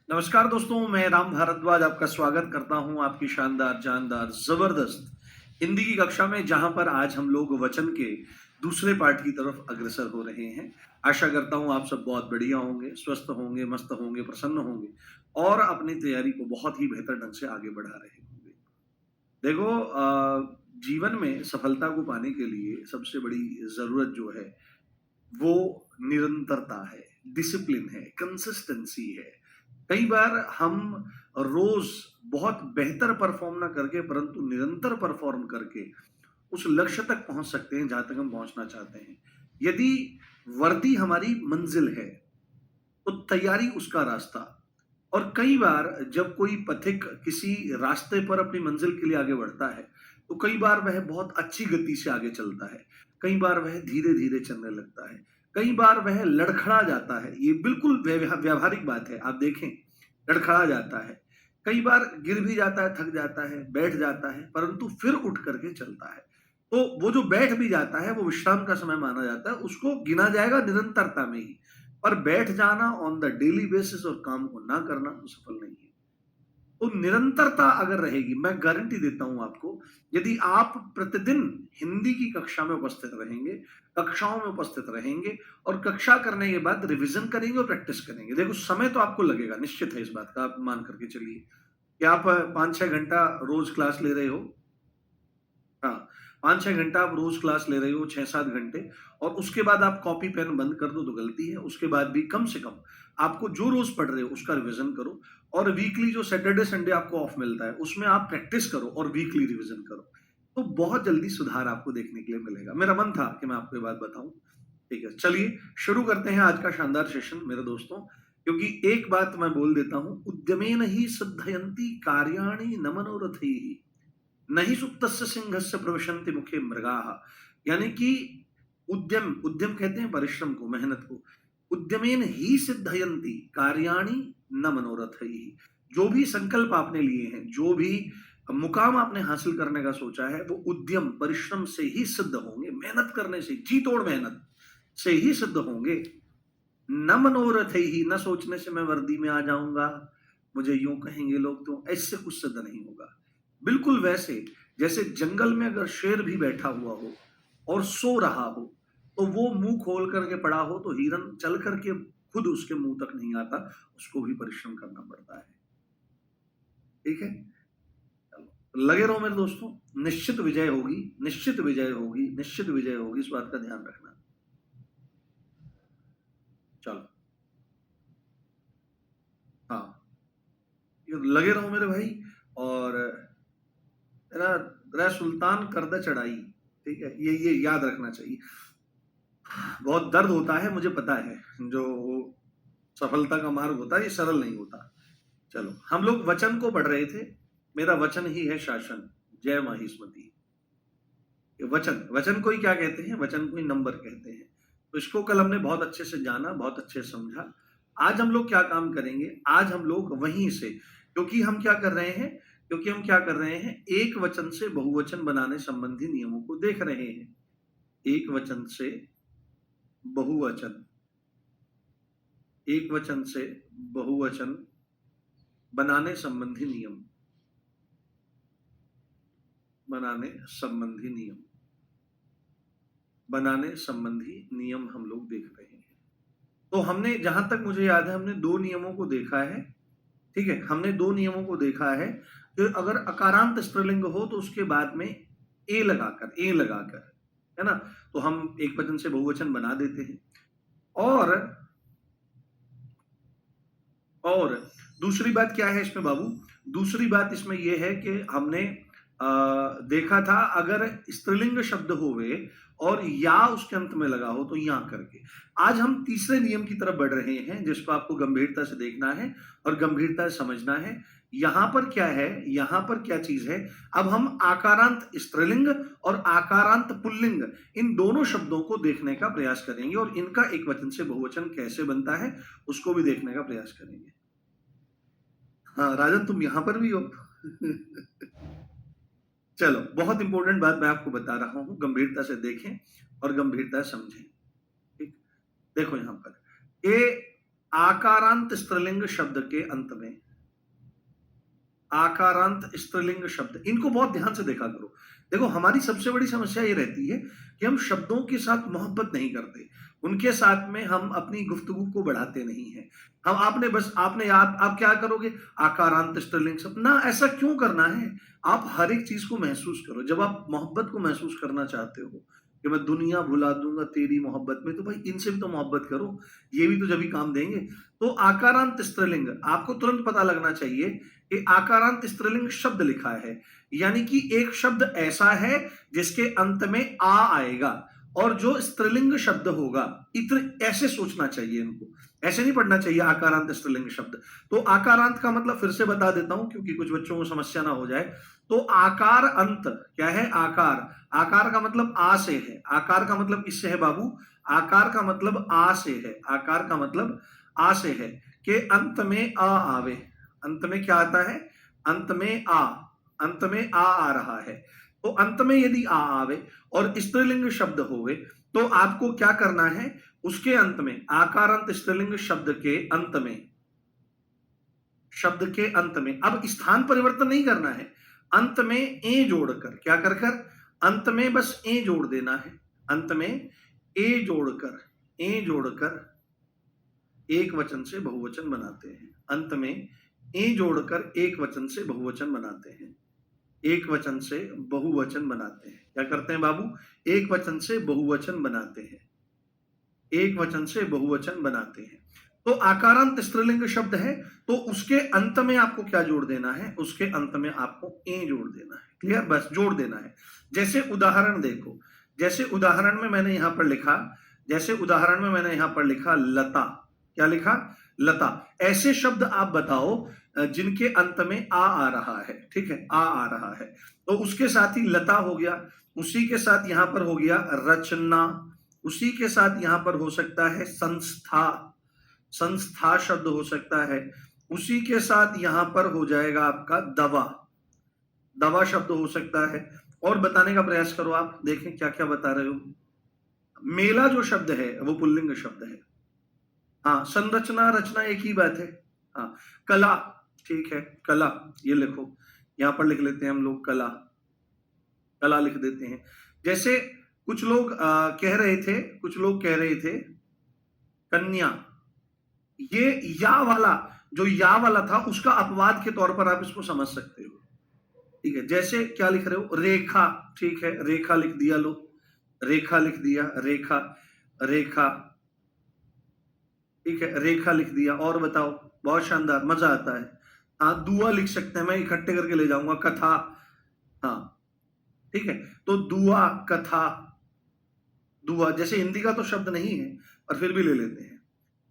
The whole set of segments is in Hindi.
नमस्कार दोस्तों, मैं राम भारद्वाज आपका स्वागत करता हूं आपकी शानदार, जानदार, जबरदस्त हिंदी की कक्षा में, जहां पर आज हम लोग वचन के दूसरे पार्ट की तरफ अग्रसर हो रहे हैं। आशा करता हूं आप सब बहुत बढ़िया होंगे, स्वस्थ होंगे, मस्त होंगे, प्रसन्न होंगे और अपनी तैयारी को बहुत ही बेहतर ढंग से आगे बढ़ा रहे होंगे। देखो, जीवन में सफलता को पाने के लिए सबसे बड़ी जरूरत जो है वो निरंतरता है, डिसिप्लिन है, कंसिस्टेंसी है। कई बार हम रोज बहुत बेहतर परफॉर्म ना करके, परंतु निरंतर परफॉर्म करके उस लक्ष्य तक पहुंच सकते हैं जहां तक हम पहुंचना चाहते हैं। यदि वर्दी हमारी मंजिल है तो तैयारी उसका रास्ता। और कई बार जब कोई पथिक किसी रास्ते पर अपनी मंजिल के लिए आगे बढ़ता है तो कई बार वह बहुत अच्छी गति से आगे चलता है, कई बार वह धीरे धीरे चलने लगता है, कई बार वह लड़खड़ा जाता है। ये बिल्कुल व्यावहारिक बात है, आप देखें, लड़खड़ा जाता है, कई बार गिर भी जाता है, थक जाता है, बैठ जाता है, परंतु फिर उठ करके चलता है। तो वो जो बैठ भी जाता है वो विश्राम का समय माना जाता है, उसको गिना जाएगा निरंतरता में ही। पर बैठ जाना ऑन द डेली बेसिस और काम को ना करना तो सफल नहीं है। तो निरंतरता अगर रहेगी, मैं गारंटी देता हूं आपको, यदि आप प्रतिदिन हिंदी की कक्षा में उपस्थित रहेंगे, कक्षाओं में उपस्थित रहेंगे और कक्षा करने के बाद रिवीजन करेंगे और प्रैक्टिस करेंगे, देखो समय तो आपको लगेगा, निश्चित है, इस बात का आप मान करके चलिए कि आप 5-6 घंटा रोज क्लास ले रहे हो। हाँ, 5-6 घंटा आप रोज क्लास ले रहे हो, 6-7 घंटे, और उसके बाद आप कॉपी पेन बंद कर दो तो गलती है। उसके बाद भी कम से कम आपको जो रोज पढ़ रहे हो उसका रिवीजन करो, और वीकली जो सैटरडे संडे आपको ऑफ मिलता है उसमें आप प्रैक्टिस करो और वीकली रिवीजन करो। तो बहुत जल्दी सुधार आपको देखने के लिए मिलेगा। मेरा मन था कि मैं आपको ये बात बताऊं। ठीक है, चलिए शुरू करते हैं आज का शानदार सेशन मेरे दोस्तों। क्योंकि एक बात मैं बोल देता हूं, उद्यमेन ही सिद्धयंती कार्याणि न मनोरथैः नहीं सुप्तस्य सिंहस्य प्रविशन्ति मुखे मृगाः। यानी कि उद्यम, उद्यम कहते हैं परिश्रम को, मेहनत को। उद्यमेन ही सिद्धयन्ति कार्याणि न मनोरथैः। जो भी संकल्प आपने लिए हैं, जो भी मुकाम आपने हासिल करने का सोचा है, वो उद्यम परिश्रम से ही सिद्ध होंगे, मेहनत करने से, जी तोड़ मेहनत से ही सिद्ध होंगे। न मनोरथैः, न सोचने से मैं वर्दी में आ जाऊंगा, मुझे यूं कहेंगे लोग, तो ऐसे कुछ सिद्ध नहीं होगा। बिल्कुल वैसे जैसे जंगल में अगर शेर भी बैठा हुआ हो और सो रहा हो, तो वो मुंह खोल करके पड़ा हो तो हिरन चल करके खुद उसके मुंह तक नहीं आता, उसको भी परिश्रम करना पड़ता है। ठीक है, चलो लगे रहो मेरे दोस्तों, निश्चित विजय होगी, निश्चित विजय होगी, निश्चित विजय होगी, इस बात का ध्यान रखना। चलो, हाँ, ये लगे रहो मेरे भाई। और तेरा तेरा सुल्तान करदा चढ़ाई, ठीक है, ये याद रखना चाहिए। बहुत दर्द होता है, मुझे पता है, जो सफलता का मार्ग होता है ये सरल नहीं होता। चलो, हम लोग वचन को पढ़ रहे थे। मेरा वचन ही है शासन, जय माहिस्मती। ये वचन, वचन को ही क्या कहते हैं, वचन को ही नंबर कहते हैं। तो इसको कल हमने बहुत अच्छे से जाना, बहुत अच्छे से समझा। आज हम लोग क्या काम करेंगे, आज हम लोग वहीं से, क्योंकि हम क्या कर रहे हैं, क्योंकि हम क्या कर रहे हैं, एक वचन से बहुवचन बनाने संबंधी नियमों को देख रहे हैं। एक वचन से बहुवचन, एक वचन से बहुवचन बनाने संबंधी नियम, बनाने संबंधी नियम, बनाने संबंधी नियम हम लोग देख रहे हैं। तो हमने, जहां तक मुझे याद है, हमने दो नियमों को देखा है। ठीक है, हमने दो नियमों को देखा है कि अगर अकारांत स्त्रीलिंग हो तो उसके बाद में ए लगाकर, है ना, तो हम एक वचन से बहुवचन बना देते हैं। और और दूसरी बात क्या है इसमें बाबू, दूसरी बात इसमें यह है कि हमने देखा था, अगर स्त्रीलिंग शब्द होवे और या उसके अंत में लगा हो तो या करके। आज हम तीसरे नियम की तरफ बढ़ रहे हैं, जिसको आपको गंभीरता से देखना है और गंभीरता से समझना है। यहां पर क्या है, यहां पर क्या चीज है, अब हम आकारांत स्त्रीलिंग और आकारांत पुल्लिंग, इन दोनों शब्दों को देखने का प्रयास करेंगे और इनका एक वचन से बहुवचन कैसे बनता है उसको भी देखने का प्रयास करेंगे। हाँ राजन, तुम यहां पर भी हो। चलो, बहुत इंपॉर्टेंट बात मैं आपको बता रहा हूं, गंभीरता से देखें और गंभीरता से समझें। ठीक, देखो यहां पर ए आकारांत स्त्रीलिंग शब्द के अंत में, आकारांत स्त्रीलिंग शब्द, इनको बहुत ध्यान से देखा करो। देखो हमारी सबसे बड़ी समस्या ये रहती है कि हम शब्दों के साथ मोहब्बत नहीं करते, उनके साथ में हम अपनी गुफ्तगू को बढ़ाते नहीं हैं। हम आपने बस आपने आप क्या करोगे, आकारांत स्त्रीलिंग शब्द ना, ऐसा क्यों करना है? आप हर एक चीज को महसूस करो। जब आप मोहब्बत को महसूस करना चाहते हो कि मैं दुनिया भुला दूंगा तेरी मोहब्बत में, तो भाई इनसे भी तो मोहब्बत करो, ये भी तो जब ही काम देंगे। तो आकारांत स्त्रीलिंग, आपको तुरंत पता लगना चाहिए कि आकारांत स्त्रीलिंग शब्द लिखा है, यानी कि एक शब्द ऐसा है जिसके अंत में आ आएगा, और जो स्त्रीलिंग शब्द होगा, इत्र ऐसे सोचना चाहिए इनको, ऐसे नहीं पढ़ना चाहिए आकारांत स्त्रीलिंग शब्द। तो आकारांत का मतलब फिर से बता देता हूं क्योंकि कुछ बच्चों को समस्या ना हो जाए। तो आकार अंत क्या है? आकार, आकार का मतलब आ से है, आकार का मतलब इससे है बाबू, आकार का मतलब आ से है, आकार का मतलब आ से है, के अंत में आ आवे। अंत में क्या आता है? अंत में आ, अंत में आ रहा है। तो अंत में यदि आ आवे और स्त्रीलिंग शब्द होवे, तो आपको क्या करना है? उसके अंत में, आकारांत स्त्रीलिंग शब्द के अंत में, शब्द के अंत में, अब स्थान परिवर्तन नहीं करना है, अंत में ए जोड़कर, क्या कर कर? अंत में बस ए जोड़ देना है, अंत में ए जोड़कर, ए जोड़कर एक वचन से बहुवचन बनाते हैं। अंत में ए जोड़कर एक वचन से बहुवचन बनाते हैं, एक वचन से बहुवचन बनाते हैं। क्या करते हैं बाबू? एक वचन से बहुवचन बनाते हैं, एक वचन से बहुवचन बनाते हैं। तो आकारांत स्त्रीलिंग शब्द है, तो उसके अंत में आपको क्या जोड़ देना है? उसके अंत में आपको ए जोड़ देना है। क्लियर? बस जोड़ देना है। जैसे उदाहरण देखो, जैसे उदाहरण में मैंने यहां पर लिखा, जैसे उदाहरण में मैंने यहां पर लिखा लता। क्या लिखा? लता। ऐसे शब्द आप बताओ जिनके अंत में आ रहा है, ठीक है, आ रहा है। तो उसके साथ ही लता हो गया, उसी के साथ यहां पर हो गया रचना, उसी के साथ यहां पर हो सकता है संस्था, संस्था शब्द हो सकता है, उसी के साथ यहां पर हो जाएगा आपका दवा, दवा शब्द हो सकता है। और बताने का प्रयास करो, आप देखें क्या क्या बता रहे हो। मेला जो शब्द है वो पुल्लिंग शब्द है। हाँ, संरचना रचना एक ही बात है। हाँ, कला, ठीक है, कला, ये लिखो, यहां पर लिख लेते हैं हम लोग कला, कला लिख देते हैं। जैसे कुछ लोग कह रहे थे, कुछ लोग कह रहे थे कन्या, ये या वाला, जो या वाला था उसका अपवाद के तौर पर आप इसको समझ सकते हो, ठीक है। जैसे क्या लिख रहे हो? रेखा, ठीक है, रेखा लिख दिया, लो रेखा लिख दिया, रेखा, रेखा, ठीक है, रेखा लिख दिया। और बताओ, बहुत शानदार, मजा आता है। हाँ, दुआ लिख सकते हैं, मैं इकट्ठे करके ले जाऊंगा, कथा, हाँ, ठीक है। तो दुआ, कथा, दुआ, जैसे हिंदी का तो शब्द नहीं है पर फिर भी ले लेते हैं।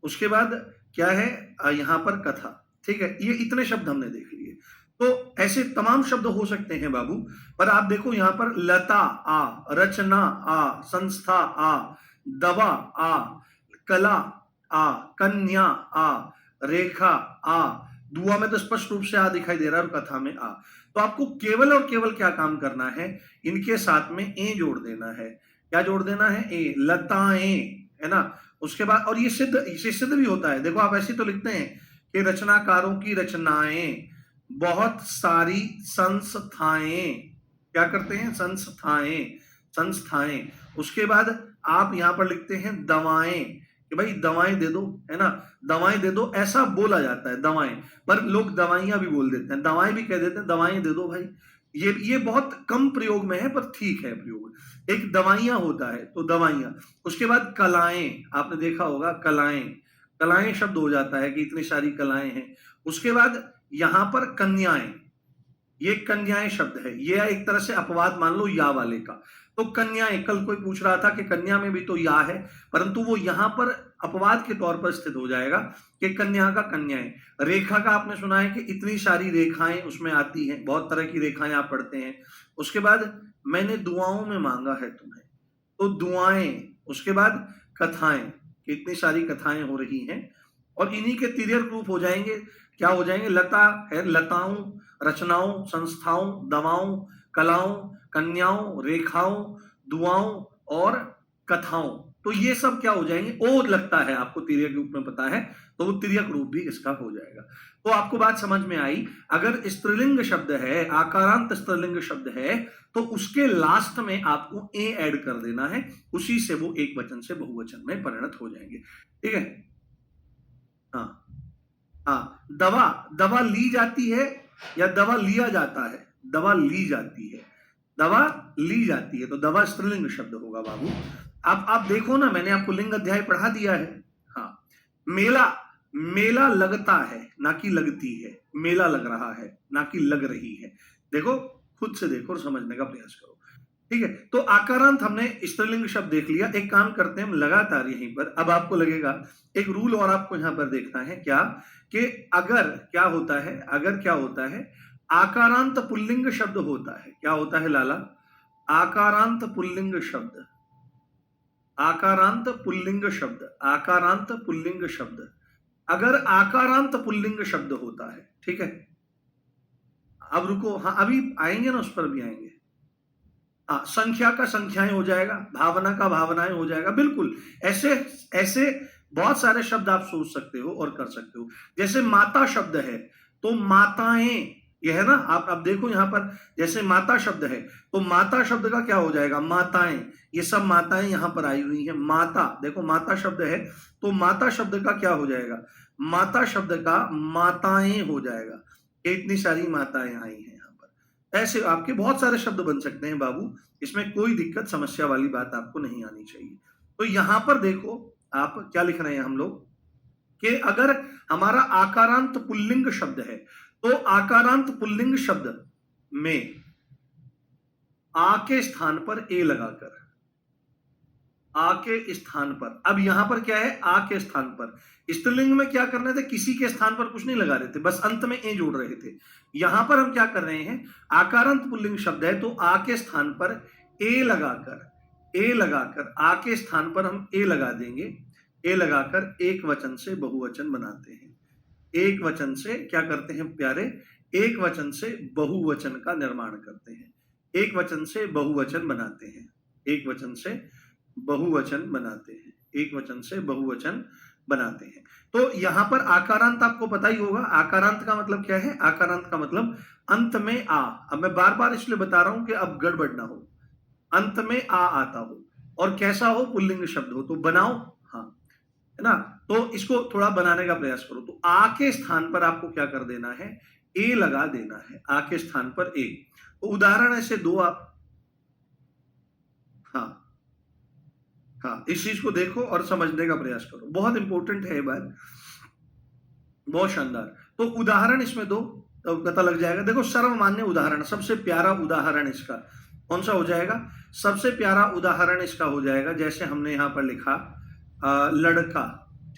उसके बाद क्या है? यहां पर कथा, ठीक है। ये इतने शब्द हमने देख लिए। तो ऐसे तमाम शब्द हो सकते हैं बाबू, पर आप देखो यहां पर लता आ, रचना आ, संस्था आ, दवा आ, कला आ, कन्या आ, रेखा आ, दुआ में तो स्पष्ट रूप से आ दिखाई दे रहा है और कथा में आ। तो आपको केवल और केवल क्या काम करना है? इनके साथ में ए जोड़ देना है। क्या जोड़ देना है? ए, लताएं, है ना। उसके बाद, और ये सिद्ध, इसे सिद्ध भी होता है। देखो आप ऐसे तो लिखते हैं कि रचनाकारों की रचनाएं, बहुत सारी संस्थाएं, क्या करते हैं? संस्थाएं, संस्थाएं। उसके बाद आप यहां पर लिखते हैं दवाएं, कि भाई दवाएं दे दो, है ना, दवाएं दे दो, ऐसा बोला जाता है दवाएं, पर लोग दवाइयां भी बोल देते हैं, दवाएं भी कह देते हैं, दवाएं दे दो भाई। ये बहुत कम प्रयोग में है पर ठीक है प्रयोग। एक दवाइयां होता है, तो दवाइयां। उसके बाद कलाएं, आपने देखा होगा कलाएं, कलाएं शब्द हो जाता है कि इतनी सारी कलाएं हैं। उसके बाद यहां पर कन्याएं, ये कन्याएं शब्द है, ये एक तरह से अपवाद मान लो या वाले का। तो कन्याएं, कल कोई पूछ रहा था कि कन्या में भी तो या है, परंतु वो यहां पर अपवाद के तौर पर स्थित हो जाएगा कि कन्या का कन्याएं। रेखा का आपने सुना है कि इतनी सारी रेखाएं उसमें आती हैं, बहुत तरह की रेखाएं आप पढ़ते हैं। उसके बाद मैंने दुआओं में मांगा है तुम्हें, तो दुआएं। उसके बाद कथाएं, कि इतनी सारी कथाएं हो रही हैं, और इन्हीं के तिर्यक रूप हो जाएंगे, क्या हो जाएंगे? लता है, लताओं, रचनाओं, संस्थाओं, दवाओं, कलाओं, कन्याओं, रेखाओं, दुआओं और कथाओं। तो ये सब क्या हो जाएंगे, ओ लगता है आपको तिर्यक रूप में पता है, तो वो तिर्यक रूप भी इसका हो जाएगा। तो आपको बात समझ में आई। अगर स्त्रीलिंग शब्द है, आकारांत स्त्रीलिंग शब्द है, तो उसके लास्ट में आपको ए ऐड कर देना है, उसी से वो एक वचन से बहुवचन में परिणत हो जाएंगे। ठीक है। हाँ हाँ, दवा, दवा ली जाती है या दवा लिया जाता है? दवा ली जाती है, दवा ली जाती है, तो दवा स्त्रीलिंग शब्द होगा बाबू। आप देखो ना, मैंने आपको लिंग अध्याय पढ़ा दिया है। हाँ, मेला, मेला लगता है ना कि लगती है, मेला लग रहा है ना कि लग रही है। देखो, खुद से देखो और समझने का प्रयास करो। ठीक है, तो आकारांत हमने स्त्रीलिंग शब्द देख लिया। एक काम करते हैं हम लगातार यहीं पर, अब आपको लगेगा एक रूल और आपको यहां पर देखना है क्या, कि अगर क्या होता है, अगर क्या होता है, आकारांत पुल्लिंग शब्द होता है, क्या होता है लाला? आकारांत पुल्लिंग शब्द, आकारांत पुल्लिंग शब्द, आकारांत पुल्लिंग शब्द, अगर आकारांत पुल्लिंग शब्द होता है, ठीक है। अब रुको, हाँ अभी आएंगे ना, उस पर भी आएंगे। हाँ, संख्या का संख्याएं हो जाएगा, भावना का भावनाएं हो जाएगा, बिल्कुल ऐसे ऐसे बहुत सारे शब्द आप सोच सकते हो और कर सकते हो। जैसे माता शब्द है, तो माताएं, यह है ना, आप अब देखो यहां पर, जैसे माता शब्द है, तो माता शब्द का क्या हो जाएगा? माताएं, ये सब माताएं यहां पर आई हुई हैं। माता, देखो माता शब्द है, तो माता शब्द का क्या हो जाएगा? माता शब्द का माताएं हो जाएगा। इतनी सारी माताएं आई हैं यहां पर। ऐसे आपके बहुत सारे शब्द बन सकते हैं बाबू, इसमें कोई दिक्कत समस्या वाली बात आपको नहीं आनी चाहिए। तो यहां पर देखो आप क्या लिख रहे हैं हम लोग, कि अगर हमारा आकारांत पुल्लिंग शब्द है, तो आकारांत पुल्लिंग शब्द में आ के स्थान पर ए लगाकर, आ के स्थान पर, अब यहां पर क्या है? आ के स्थान पर। स्त्रीलिंग में क्या करने थे? किसी के स्थान पर कुछ नहीं लगा रहे थे, बस अंत में ए जोड़ रहे थे। यहां पर हम क्या कर रहे हैं? आकारांत पुल्लिंग शब्द है, तो आ के स्थान पर ए लगाकर, ए लगाकर, आ के स्थान पर हम ए लगा देंगे, ए लगाकर एक वचन से बहुवचन बनाते हैं। एक वचन से क्या करते हैं प्यारे? एक वचन से बहुवचन का निर्माण करते हैं, एक वचन से बहुवचन बनाते हैं, एक वचन से बहुवचन बनाते हैं, एक वचन से बहुवचन बनाते हैं। तो यहां पर आकारांत आपको पता ही होगा, आकारांत का मतलब क्या है? आकारांत का मतलब अंत में आ। अब मैं बार बार इसलिए बता रहा हूं कि अब गड़बड़ ना हो, अंत में आ आता हो और कैसा हो? पुल्लिंग शब्द हो, तो बनाओ। हाँ, है ना, तो इसको थोड़ा बनाने का प्रयास करो। तो आ के स्थान पर आपको क्या कर देना है? ए लगा देना है, आ के स्थान पर ए। तो उदाहरण ऐसे दो आप, हाँ हाँ, इस चीज को देखो और समझने का प्रयास करो, बहुत इंपॉर्टेंट है ये बात, बहुत शानदार। तो उदाहरण इसमें दो, तो पता लग जाएगा। देखो, सर्वमान्य उदाहरण, सबसे प्यारा उदाहरण इसका कौन सा हो जाएगा? सबसे प्यारा उदाहरण इसका हो जाएगा, जैसे हमने यहां पर लिखा लड़का,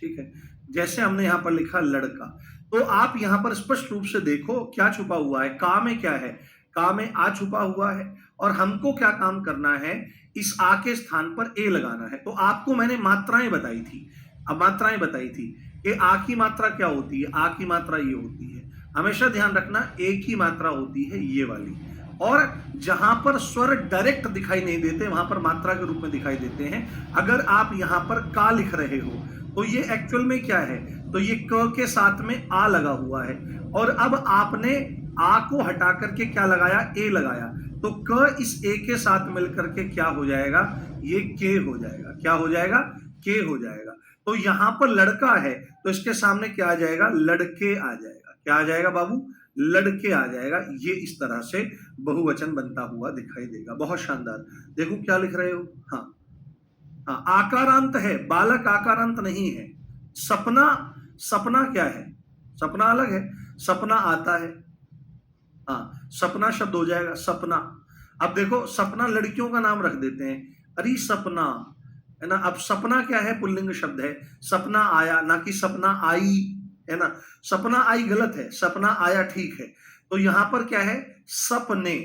ठीक है, जैसे हमने यहां पर लिखा लड़का, तो आप यहां पर स्पष्ट रूप से देखो क्या छुपा हुआ है। का में क्या है? का में आ छुपा हुआ है, और हमको क्या काम करना है? इस आ के स्थान पर ए लगाना है। तो आपको मैंने मात्राएं बताई थी, अब मात्राएं बताई थी कि आ की मात्रा क्या होती है? आ की मात्रा ये होती है, हमेशा ध्यान रखना, ए की मात्रा होती है ये वाली, और जहां पर स्वर डायरेक्ट दिखाई नहीं देते वहां पर मात्रा के रूप में दिखाई देते हैं। अगर आप यहां पर का लिख रहे हो, तो ये एक्चुअल में क्या है? तो ये क के साथ में आ लगा हुआ है, और अब आपने आ को हटा करके क्या लगाया? ए लगाया, तो क इस ए के साथ मिलकर के क्या हो जाएगा? ये के हो जाएगा। क्या हो जाएगा? के हो जाएगा। तो यहां पर लड़का है, तो इसके सामने क्या आ जाएगा? लड़के आ जाएगा। क्या आ जाएगा बाबू? लड़के आ जाएगा। ये इस तरह से बहुवचन बनता हुआ दिखाई देगा। बहुत शानदार। देखो क्या लिख रहे हो। हाँ हाँ, आकारांत है, बालक आकारांत नहीं है। सपना, सपना क्या है? सपना अलग है, सपना आता है। हाँ, सपना शब्द हो जाएगा, सपना। अब देखो, सपना लड़कियों का नाम रख देते हैं, अरे सपना, है ना। अब सपना क्या है? पुल्लिंग शब्द है, सपना आया, ना कि सपना आई, है ना। सपना आई गलत है, सपना आया ठीक है। तो यहां पर क्या है? सपने,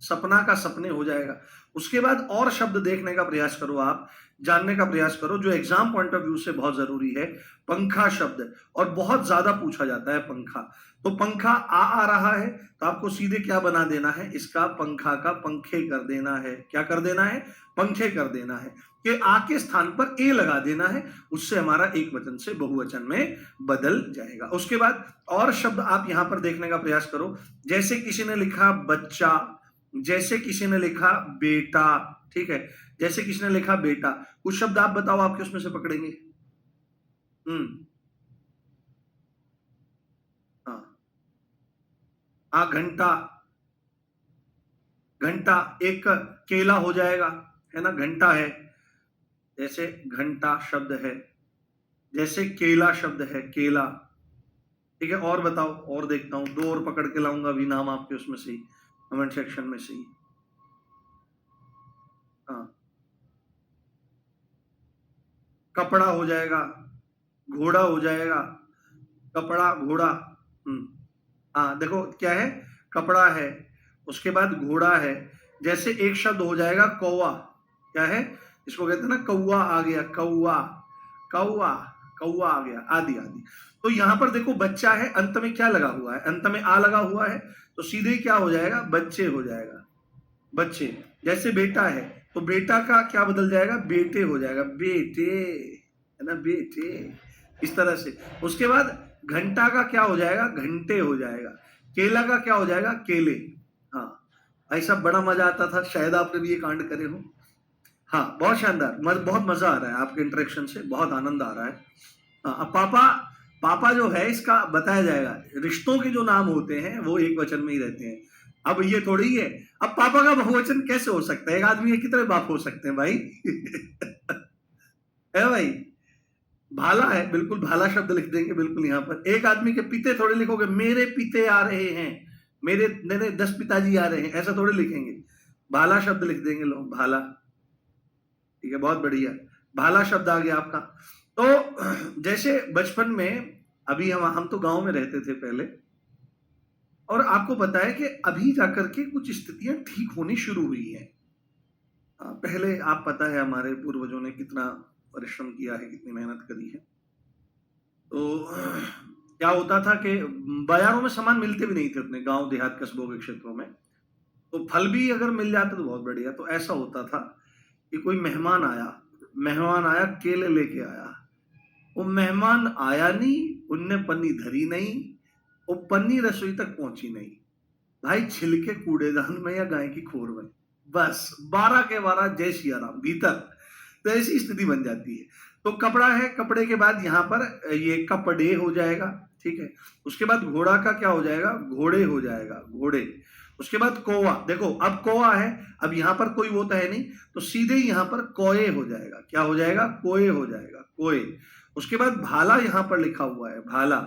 सपना का सपने हो जाएगा। उसके बाद और शब्द देखने का प्रयास करो, आप जानने का प्रयास करो, जो एग्जाम पॉइंट ऑफ व्यू से बहुत जरूरी है। पंखा शब्द, और बहुत ज्यादा पूछा जाता है पंखा। तो पंखा आ रहा है, तो आपको सीधे क्या बना देना है? इसका पंखा का पंखे कर देना है। क्या कर देना है? पंखे कर देना है। कि आ के स्थान पर ए लगा देना है, उससे हमारा एक वचन से बहुवचन में बदल जाएगा। उसके बाद और शब्द आप यहां पर देखने का प्रयास करो, जैसे किसी ने लिखा बच्चा, जैसे किसी ने लिखा बेटा, ठीक है, जैसे किसी ने लिखा बेटा, कुछ शब्द आप बताओ आपके उसमें से पकड़ेंगे। हाँ, घंटा, घंटा एक केला हो जाएगा, है ना, घंटा है, जैसे घंटा शब्द है, जैसे केला शब्द है, केला, ठीक है। और बताओ, और देखता हूं, दो और पकड़ के लाऊंगा अभी नाम आपके उसमें से ही, कमेंट सेक्शन में से ही। हाँ, कपड़ा हो जाएगा, घोड़ा हो जाएगा, कपड़ा घोड़ा। हाँ देखो क्या है, कपड़ा है, उसके बाद घोड़ा है, जैसे एक शब्द हो जाएगा कौवा, क्या है, इसको कहते हैं ना कौवा आ गया, कौवा, कौवा, कौवा आ गया, आदि आदि। तो यहां पर देखो बच्चा है, अंत में क्या लगा हुआ है, अंत में आ लगा हुआ है, तो सीधे ही क्या हो जाएगा, बच्चे हो जाएगा, बच्चे। जैसे बेटा है, तो बेटा का क्या बदल जाएगा, बेटे हो जाएगा, बेटे, है ना, बेटे, इस तरह से। उसके बाद घंटा का क्या हो जाएगा, घंटे हो जाएगा। केला का क्या हो जाएगा, केले। हाँ, ऐसा बड़ा मजा आता था, शायद आपने भी ये कांड करे हो। हाँ, बहुत शानदार, बहुत मजा आ रहा है आपके इंटरेक्शन से, बहुत आनंद आ रहा है। हाँ, अब पापा, पापा जो है इसका बताया जाएगा, रिश्तों के जो नाम होते हैं वो एक वचन में ही रहते हैं। अब ये थोड़ी है, अब पापा का बहुवचन कैसे हो सकता है, एक आदमी के कितने बाप हो सकते हैं भाई। है भाई, भाला है, बिल्कुल भाला शब्द लिख देंगे, बिल्कुल यहाँ पर। एक आदमी के पिते थोड़े लिखोगे, मेरे पिते आ रहे हैं, मेरे 10 पिताजी आ रहे हैं, ऐसा थोड़े लिखेंगे, भाला शब्द लिख देंगे लोग, भाला, ठीक है, बहुत बढ़िया, भाला शब्द आ गया आपका। तो जैसे बचपन में, अभी हम तो गांव में रहते थे पहले, और आपको पता है कि अभी जाकर के कुछ स्थितियां ठीक होनी शुरू हुई हैं। पहले आप पता है हमारे पूर्वजों ने कितना परिश्रम किया है, कितनी मेहनत करी है। तो क्या होता था कि बाजारों में सामान मिलते भी नहीं थे अपने गांव देहात कस्बों के क्षेत्रों में, तो फल भी अगर मिल जाते तो बहुत बढ़िया। तो ऐसा होता था कि कोई मेहमान आया, मेहमान आया केले लेके आया, वो मेहमान आया नहीं, उनने पन्नी धरी नहीं, वो पन्नी रसोई तक पहुंची नहीं, भाई छिलके कूड़ेदान में या गाय की खोर में, बस 12 के 12 जय सिया राम भीतर। तो ऐसी स्थिति बन जाती है। तो कपड़ा है, कपड़े के बाद यहाँ पर ये कपड़े हो जाएगा, ठीक है। उसके बाद घोड़ा का क्या हो जाएगा, घोड़े हो जाएगा, घोड़े। उसके बाद कौवा, देखो अब कौवा है, अब यहाँ पर कोई वो तो है नहीं, तो सीधे यहाँ पर कोए हो जाएगा, क्या हो जाएगा, कोए हो जाएगा, कोए। उसके बाद भाला यहाँ पर लिखा हुआ है, भाला,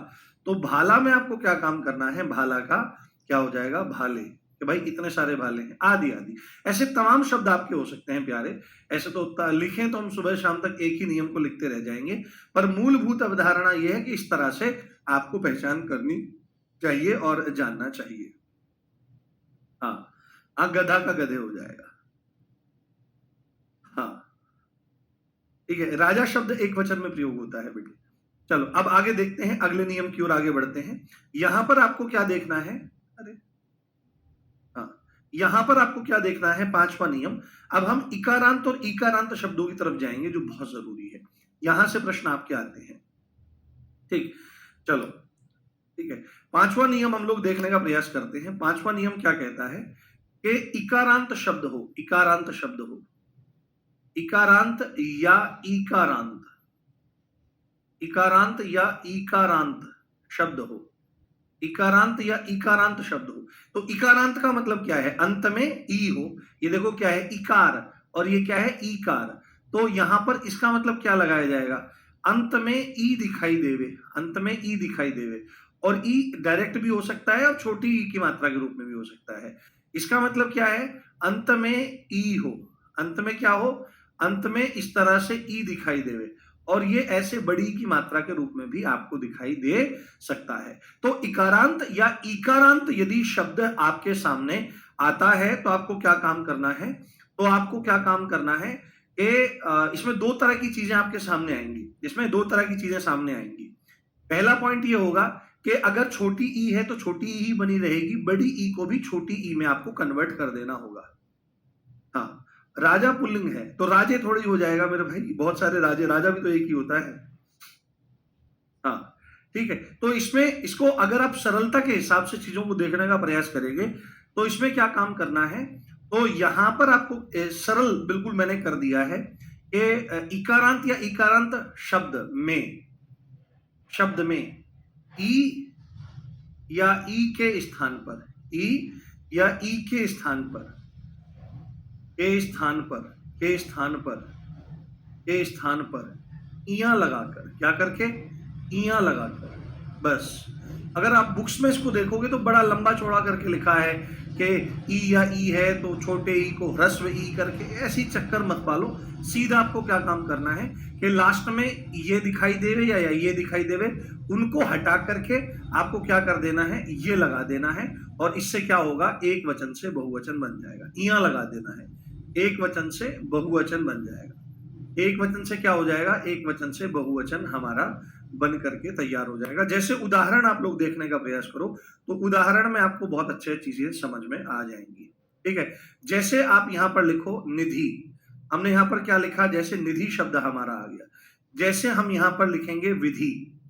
तो भाला में आपको क्या काम करना है, भाला का क्या हो जाएगा, भाले, कि भाई इतने सारे भाले हैं, आदि आदि। ऐसे तमाम शब्द आपके हो सकते हैं प्यारे। ऐसे तो लिखें तो हम सुबह शाम तक एक ही नियम को लिखते रह जाएंगे, पर मूलभूत अवधारणा यह है कि इस तरह से आपको पहचान करनी चाहिए और जानना चाहिए। हाँ, गधा का गधे हो जाएगा। हाँ, ठीक है, राजा शब्द एक वचन में प्रयोग होता है बेटे। चलो अब आगे देखते हैं, अगले नियम की ओर आगे बढ़ते हैं। यहां पर आपको क्या देखना है, अरे हाँ, यहां पर आपको क्या देखना है, पांचवा नियम। अब हम इकारांत और इकारांत शब्दों की तरफ जाएंगे जो बहुत जरूरी है, यहां से प्रश्न आपके आते हैं, ठीक। चलो ठीक है, पांचवा नियम हम लोग देखने का प्रयास करते हैं। पांचवा नियम क्या कहता है कि इकारांत शब्द हो, इकारांत शब्द हो, इकारांत या इकारांत, इकारांत या इकारांत शब्द हो, इकारांत या इकारांत शब्द हो। तो इकारांत का मतलब क्या है, अंत में ई हो, ये देखो क्या है, इकार, और ये क्या है, ईकार। तो यहां पर इसका मतलब क्या लगाया जाएगा, अंत में ई दिखाई देवे, अंत में ई दिखाई देवे, और ई डायरेक्ट भी हो सकता है और छोटी ई की मात्रा के रूप में भी हो सकता है। इसका मतलब क्या है, अंत में ई हो, अंत में क्या हो, अंत में इस तरह से ई दिखाई देवे, और ये ऐसे बड़ी की मात्रा के रूप में भी आपको दिखाई दे सकता है। तो इकारांत या इकारांत यदि शब्द आपके सामने आता है तो आपको क्या काम करना है, तो आपको क्या काम करना है कि इसमें दो तरह की चीजें आपके सामने आएंगी, इसमें दो तरह की चीजें सामने आएंगी। पहला पॉइंट ये होगा कि अगर छोटी ई है तो छोटी ई ही बनी रहेगी, बड़ी ई को भी छोटी ई में आपको कन्वर्ट कर देना होगा। हाँ, राजा पुल्लिंग है तो राजे थोड़ी हो जाएगा मेरे भाई, बहुत सारे राजे, राजा भी तो एक ही होता है। हाँ, ठीक है। तो इसमें इसको अगर आप सरलता के हिसाब से चीजों को देखने का प्रयास करेंगे तो इसमें क्या काम करना है, तो यहां पर आपको सरल बिल्कुल मैंने कर दिया है कि इकारांत या इकारांत शब्द में ई या ई के स्थान पर, ई या ई के स्थान पर, के स्थान पर, के स्थान पर, के स्थान पर इया लगाकर, क्या करके, इया लगाकर, बस। अगर आप बुक्स में इसको देखोगे तो बड़ा लंबा चौड़ा करके लिखा है कि ई या ई है तो छोटे ई को ह्रस्व ई करके, ऐसी चक्कर मत पालो। सीधा आपको क्या काम करना है कि लास्ट में ये दिखाई देवे या ये दिखाई देवे, उनको हटा करके आपको क्या कर देना है, ये लगा देना है, और इससे क्या होगा, एक वचन से बहुवचन बन जाएगा। इया लगा देना है, एक वचन से बहुवचन बन जाएगा। एक वचन से क्या हो जाएगा, एक वचन से बहुवचन हमारा बन करके तैयार हो जाएगा। जैसे उदाहरण आप लोग देखने का प्रयास करो तो उदाहरण में आपको बहुत अच्छी चीजें समझ में आ जाएंगी। ठीक है, जैसे आप यहां पर लिखो निधि, हमने यहां पर क्या लिखा, जैसे निधि शब्द हमारा आ गया। जैसे हम यहां पर लिखेंगे विधि,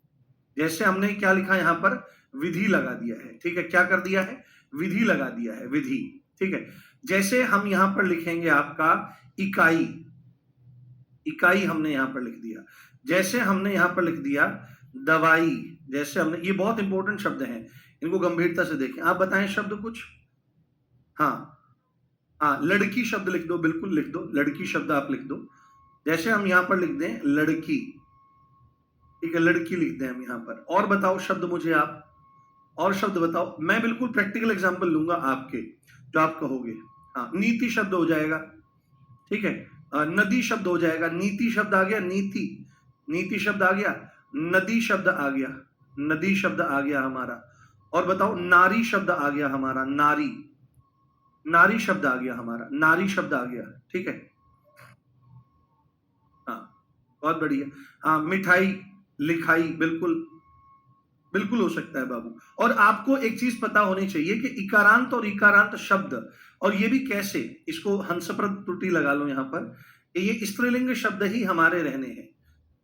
जैसे हमने क्या लिखा यहां पर, विधि लगा दिया है। ठीक है, क्या कर दिया है, विधि लगा दिया है, विधि। ठीक है, जैसे हम यहां पर लिखेंगे आपका इकाई, इकाई हमने यहां पर लिख दिया। जैसे हमने यहां पर लिख दिया दवाई, जैसे हमने, ये बहुत इंपॉर्टेंट शब्द हैं, इनको गंभीरता से देखें। आप बताएं शब्द कुछ। हाँ हाँ, लड़की शब्द लिख दो, बिल्कुल लिख दो, लड़की शब्द आप लिख दो। जैसे हम यहां पर लिख दें लड़की, ठीक है, लड़की लिख दें हम यहां पर। और बताओ शब्द मुझे आप, और शब्द बताओ। मैं बिल्कुल प्रैक्टिकल एग्जांपल लूंगा आपके, जो आप कहोगे। हाँ, नीति शब्द हो जाएगा। ठीक है, नदी शब्द हो जाएगा, नीति शब्द आ गया, नीति, नीति शब्द आ गया, नदी शब्द आ गया, नदी शब्द आ गया हमारा। और बताओ नारी शब्द आ गया हमारा, नारी, नारी शब्द आ गया हमारा, नारी शब्द आ गया। ठीक है, हाँ, बहुत बढ़िया। हाँ, मिठाई, लिखाई, बिल्कुल बिल्कुल हो सकता है बाबू। और आपको एक चीज पता होनी चाहिए कि इकारांत और इकारांत शब्द, और ये भी कैसे, इसको हंसप्रद त्रुटि लगा लो यहां पर, ये स्त्रीलिंग शब्द ही हमारे रहने हैं,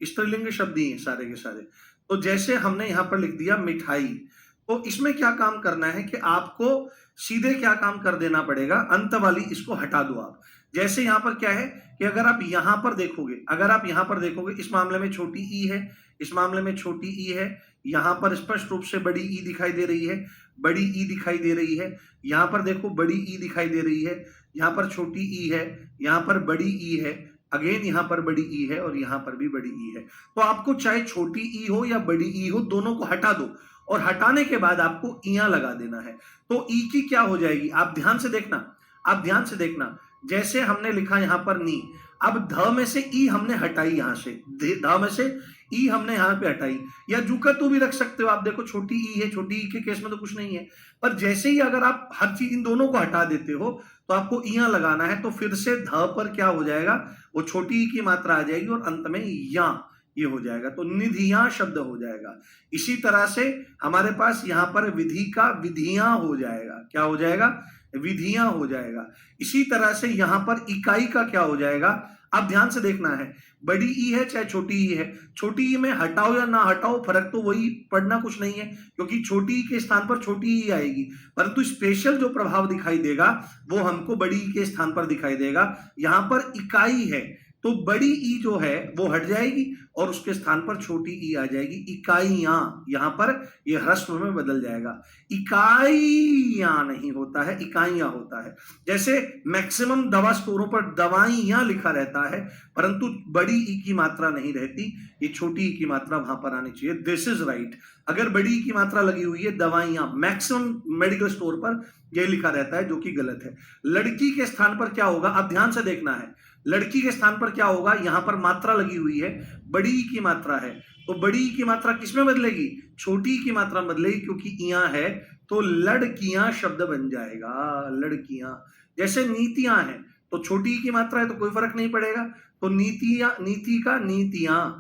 स्त्रीलिंग शब्द ही हैं सारे के सारे। तो जैसे हमने यहां पर लिख दिया मिठाई, तो इसमें क्या काम करना है कि आपको सीधे क्या काम कर देना पड़ेगा, अंत वाली इसको हटा दो आप। जैसे यहां पर क्या है कि अगर आप यहां पर देखोगे, अगर आप यहां पर देखोगे, इस मामले में छोटी ई है, इस मामले में छोटी ई है, यहां पर स्पष्ट रूप से बड़ी ई दिखाई दे रही है, बड़ी ई दिखाई दे रही है। यहां पर देखो बड़ी ई दिखाई दे रही है, यहां पर छोटी ई है, यहां पर बड़ी ई है, अगेन यहां पर बड़ी ई है, और यहां पर भी बड़ी ई है। तो आपको चाहे छोटी ई हो या बड़ी ई हो, दोनों को हटा दो, और हटाने के बाद आपको इया लगा देना है। तो ई की क्या हो जाएगी, आप ध्यान से देखना, आप ध्यान से देखना। जैसे हमने लिखा यहां पर नी, अब ध में से ई हमने हटाई, यहां से ध में से ई हमने यहां पे हटाई, या जुका तो भी रख सकते हो आप। देखो छोटी ई है, छोटी ई के केस में तो कुछ नहीं है, पर जैसे ही अगर आप हर चीज इन दोनों को हटा देते हो तो आपको इया लगाना है, तो फिर से ध पर क्या हो जाएगा, वो छोटी ई की मात्रा आ जाएगी और अंत में या, ये हो जाएगा, तो निधियां शब्द हो जाएगा। इसी तरह से हमारे पास यहां पर विधि का विधियां हो जाएगा, क्या हो जाएगा, विधियां हो जाएगा। इसी तरह से यहां पर इकाई का क्या हो जाएगा, आप ध्यान से देखना है, बड़ी ई है चाहे छोटी ई है, छोटी ई में हटाओ या ना हटाओ फर्क तो वही पड़ना कुछ नहीं है, क्योंकि छोटी ई के स्थान पर छोटी ई आएगी, परंतु स्पेशल जो प्रभाव दिखाई देगा वो हमको बड़ी ई के स्थान पर दिखाई देगा। यहां पर इकाई है तो बड़ी ई जो है वो हट जाएगी और उसके स्थान पर छोटी ई आ जाएगी, इकाइयां, यहां पर ये ह्रस्व में बदल जाएगा। इकाइयां नहीं होता है, इकाइयां होता है। जैसे मैक्सिमम दवा स्टोरों पर दवाइयां लिखा रहता है, परंतु बड़ी ई की मात्रा नहीं रहती, ये छोटी ई की मात्रा वहां पर आनी चाहिए। This is right. अगर बड़ी ई की मात्रा लगी हुई है दवाइयां, मैक्सिमम मेडिकल स्टोर पर यह लिखा रहता है, जो कि गलत है। लड़की के स्थान पर क्या होगा, आप ध्यान से देखना है, लड़की के स्थान पर क्या होगा, यहां पर मात्रा लगी हुई है, बड़ी ई की मात्रा है, तो बड़ी ई की मात्रा किसमें बदलेगी, छोटी ई की मात्रा बदलेगी, क्योंकि इया है तो लड़कियां शब्द बन जाएगा, लड़कियां। जैसे नीतियां हैं तो छोटी ई की मात्रा है तो कोई फर्क नहीं पड़ेगा, तो नीतियां, नीति का नीतियां।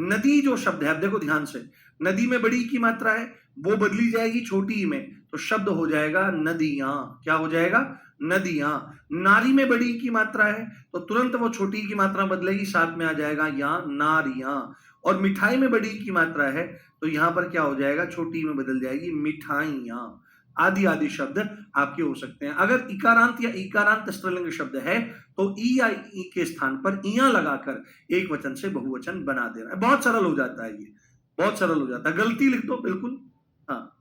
नदी जो शब्द है, अब देखो ध्यान से, नदी में बड़ी ई की मात्रा है, वो बदली जाएगी छोटी ई में, तो शब्द हो जाएगा नदियां, क्या हो जाएगा, नदियां। नारी में बड़ी की मात्रा है तो तुरंत वो छोटी की मात्रा बदलेगी, साथ में आ जाएगा या नारियां। और मिठाई में बड़ी की मात्रा है तो यहां पर क्या हो जाएगा, छोटी में बदल जाएगी मिठाइयां। आदि आदि शब्द आपके हो सकते हैं। अगर इकारांत या इकारांत स्त्रीलिंग शब्द है तो ई या ई के स्थान पर इया लगाकर एक वचन से बहुवचन बना देना है। बहुत सरल हो जाता है, ये बहुत सरल हो जाता है। गलती लिख दो बिल्कुल। हाँ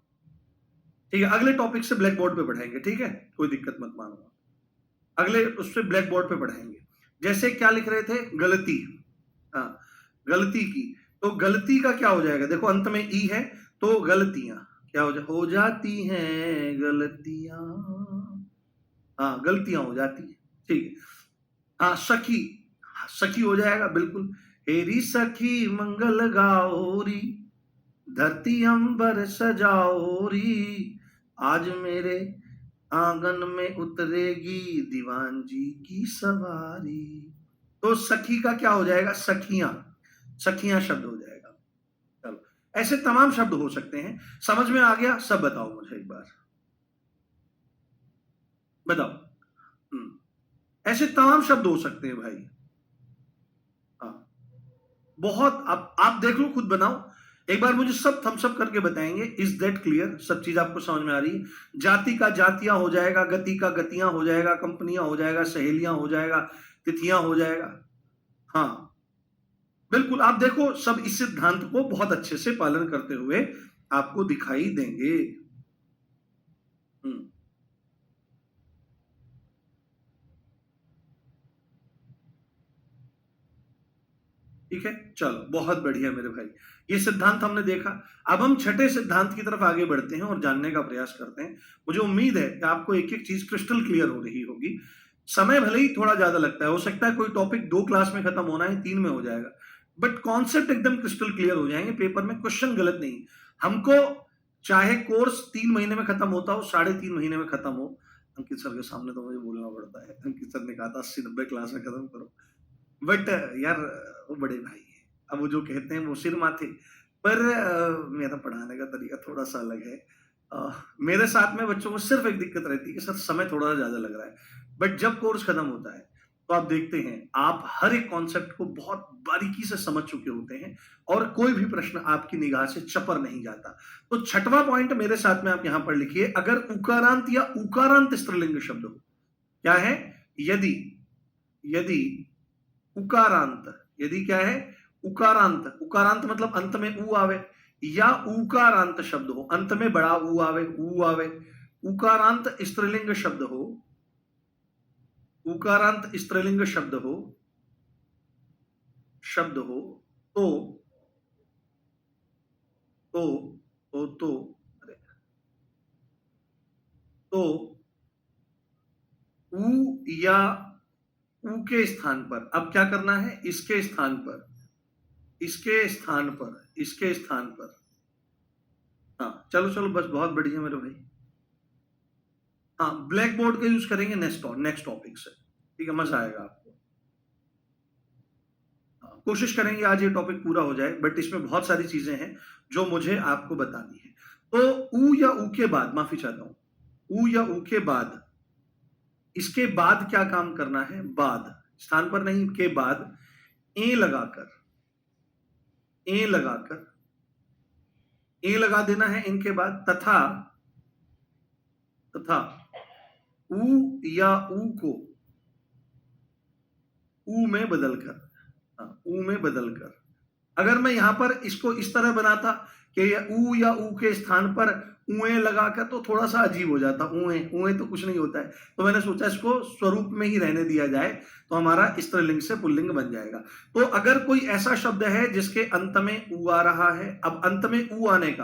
ठीक है, अगले टॉपिक से ब्लैक बोर्ड पे पढ़ाएंगे, ठीक है, कोई दिक्कत मत मानो। अगले उससे ब्लैक बोर्ड पे पढ़ाएंगे। जैसे क्या लिख रहे थे, गलती। हाँ, गलती की, तो गलती का क्या हो जाएगा, देखो अंत में ई है तो गलतियां क्या हो जाती हैं गलतियां। हाँ, गलतियां हो जाती हैं, ठीक है। हाँ, सखी, सखी हो जाएगा बिल्कुल। हेरी सखी मंगल गाओरी, धरती अंबर सजाओरी, आज मेरे आंगन में उतरेगी दीवान जी की सवारी। तो सखी का क्या हो जाएगा, सखियां, सखियां शब्द हो जाएगा। चलो, ऐसे तमाम शब्द हो सकते हैं। समझ में आ गया सब? बताओ मुझे एक बार, बताओ। ऐसे तमाम शब्द हो सकते हैं भाई। हाँ, बहुत। आप देख लो, खुद बनाओ एक बार, मुझे सब थम्स अप करके बताएंगे। Is that clear? सब चीज आपको समझ में आ रही है? जाति का जातियां हो जाएगा, गति का गतियां हो जाएगा, कंपनियां हो जाएगा, सहेलियां हो जाएगा, तिथियां हो जाएगा। हाँ बिल्कुल, आप देखो सब इस सिद्धांत को बहुत अच्छे से पालन करते हुए आपको दिखाई देंगे। हम्म, ठीक है, चलो बहुत बढ़िया मेरे भाई। ये सिद्धांत हमने देखा। अब हम छठे सिद्धांत की तरफ आगे बढ़ते हैं और जानने का प्रयास करते हैं। मुझे उम्मीद है कि आपको एक एक चीज क्रिस्टल क्लियर हो रही होगी। समय भले ही थोड़ा ज्यादा लगता है, हो सकता है कोई टॉपिक 2 क्लास में खत्म होना है, 3 में हो जाएगा, बट कॉन्सेप्ट एकदम क्रिस्टल क्लियर हो जाएंगे। पेपर में क्वेश्चन गलत नहीं। हमको चाहे कोर्स 3 महीने में खत्म होता हो, 3.5 महीने में खत्म हो, अंकित सर के सामने तो मुझे बोलना पड़ता है, अंकित सर ने कहा था 80-90 क्लास में खत्म करो, बट यार वो बड़े भाई हैं, अब वो जो कहते हैं वो सिर माथे। पर मेरा पढ़ाने का तरीका थोड़ा सा अलग है। मेरे साथ में बच्चों को सिर्फ एक दिक्कत रहती है कि सर समय थोड़ा ज्यादा लग रहा है, बट जब कोर्स खत्म होता है तो आप देखते हैं आप हर एक कॉन्सेप्ट को बहुत बारीकी से समझ चुके होते हैं और कोई भी प्रश्न आपकी निगाह से चपर नहीं जाता। तो छठवां पॉइंट मेरे साथ में आप यहां पर लिखिए, अगर उकारांत या उकारांत स्त्रीलिंग शब्द हो, क्या है, यदि, यदि उकारांत, यदि क्या है, उकारांत, उकारांत मतलब अंत में ऊ आवे, या उकारांत शब्द हो, अंत में बड़ा ऊ आवे, ऊ आवे, उकारांत स्त्रीलिंग शब्द हो, उकारांत स्त्रीलिंग शब्द हो, शब्द हो, तो तो तो अरे, तो ऊ या ऊ के स्थान पर अब क्या करना है, इसके स्थान पर, इसके स्थान पर, इसके स्थान पर। हाँ चलो चलो, बस बहुत बढ़िया मेरे भाई। हाँ, ब्लैक बोर्ड का यूज करेंगे नेक्स्ट नेक्स्ट टॉपिक से, ठीक है, मजा आएगा आपको। हाँ, कोशिश करेंगे आज ये टॉपिक पूरा हो जाए, बट इसमें बहुत सारी चीजें हैं जो मुझे आपको बतानी है। तो ऊ या ऊ के बाद, माफी चाहता हूं, ऊ या ऊ के बाद, इसके बाद क्या काम करना है, बाद, स्थान पर नहीं, के बाद ए लगाकर, ए लगाकर, ए लगा देना है इनके बाद, तथा, तथा ऊ या ऊ को ऊ में बदलकर, ऊ में बदलकर, अगर मैं यहां पर इसको इस तरह बनाता कि ऊ या ऊ के स्थान पर ऊए लगाकर, तो थोड़ा सा अजीब हो जाता, ऊए ऊए तो कुछ नहीं होता है, तो मैंने सोचा इसको स्वरूप में ही रहने दिया जाए, तो हमारा स्त्रीलिंग से पुल्लिंग बन जाएगा। तो अगर कोई ऐसा शब्द है जिसके अंत में ऊ आ रहा है, अब अंत में ऊ आने का,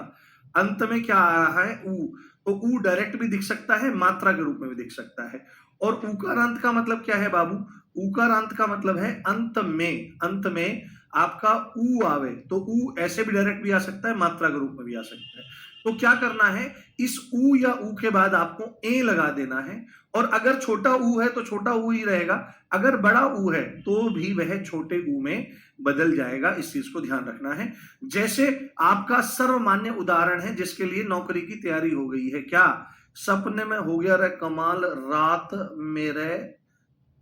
अंत में क्या आ रहा है, ऊ, तो ऊ डायरेक्ट भी दिख सकता है, मात्रा के रूप में भी दिख सकता है। और ऊकारांत का मतलब क्या है बाबू, ऊकारांत का मतलब है अंत में, अंत में आपका ऊ आवे तो ऊ ऐसे भी डायरेक्ट भी आ सकता है, मात्रा के रूप में भी आ सकता है। तो क्या करना है, इस ऊ या ऊ के बाद आपको ए लगा देना है, और अगर छोटा ऊ है तो छोटा ऊ ही रहेगा, अगर बड़ा ऊ है तो भी वह छोटे ऊ में बदल जाएगा। इस चीज को ध्यान रखना है। जैसे आपका सर्वमान्य उदाहरण है जिसके लिए नौकरी की तैयारी हो गई है, क्या सपने में हो गया रे कमाल, रात मेरे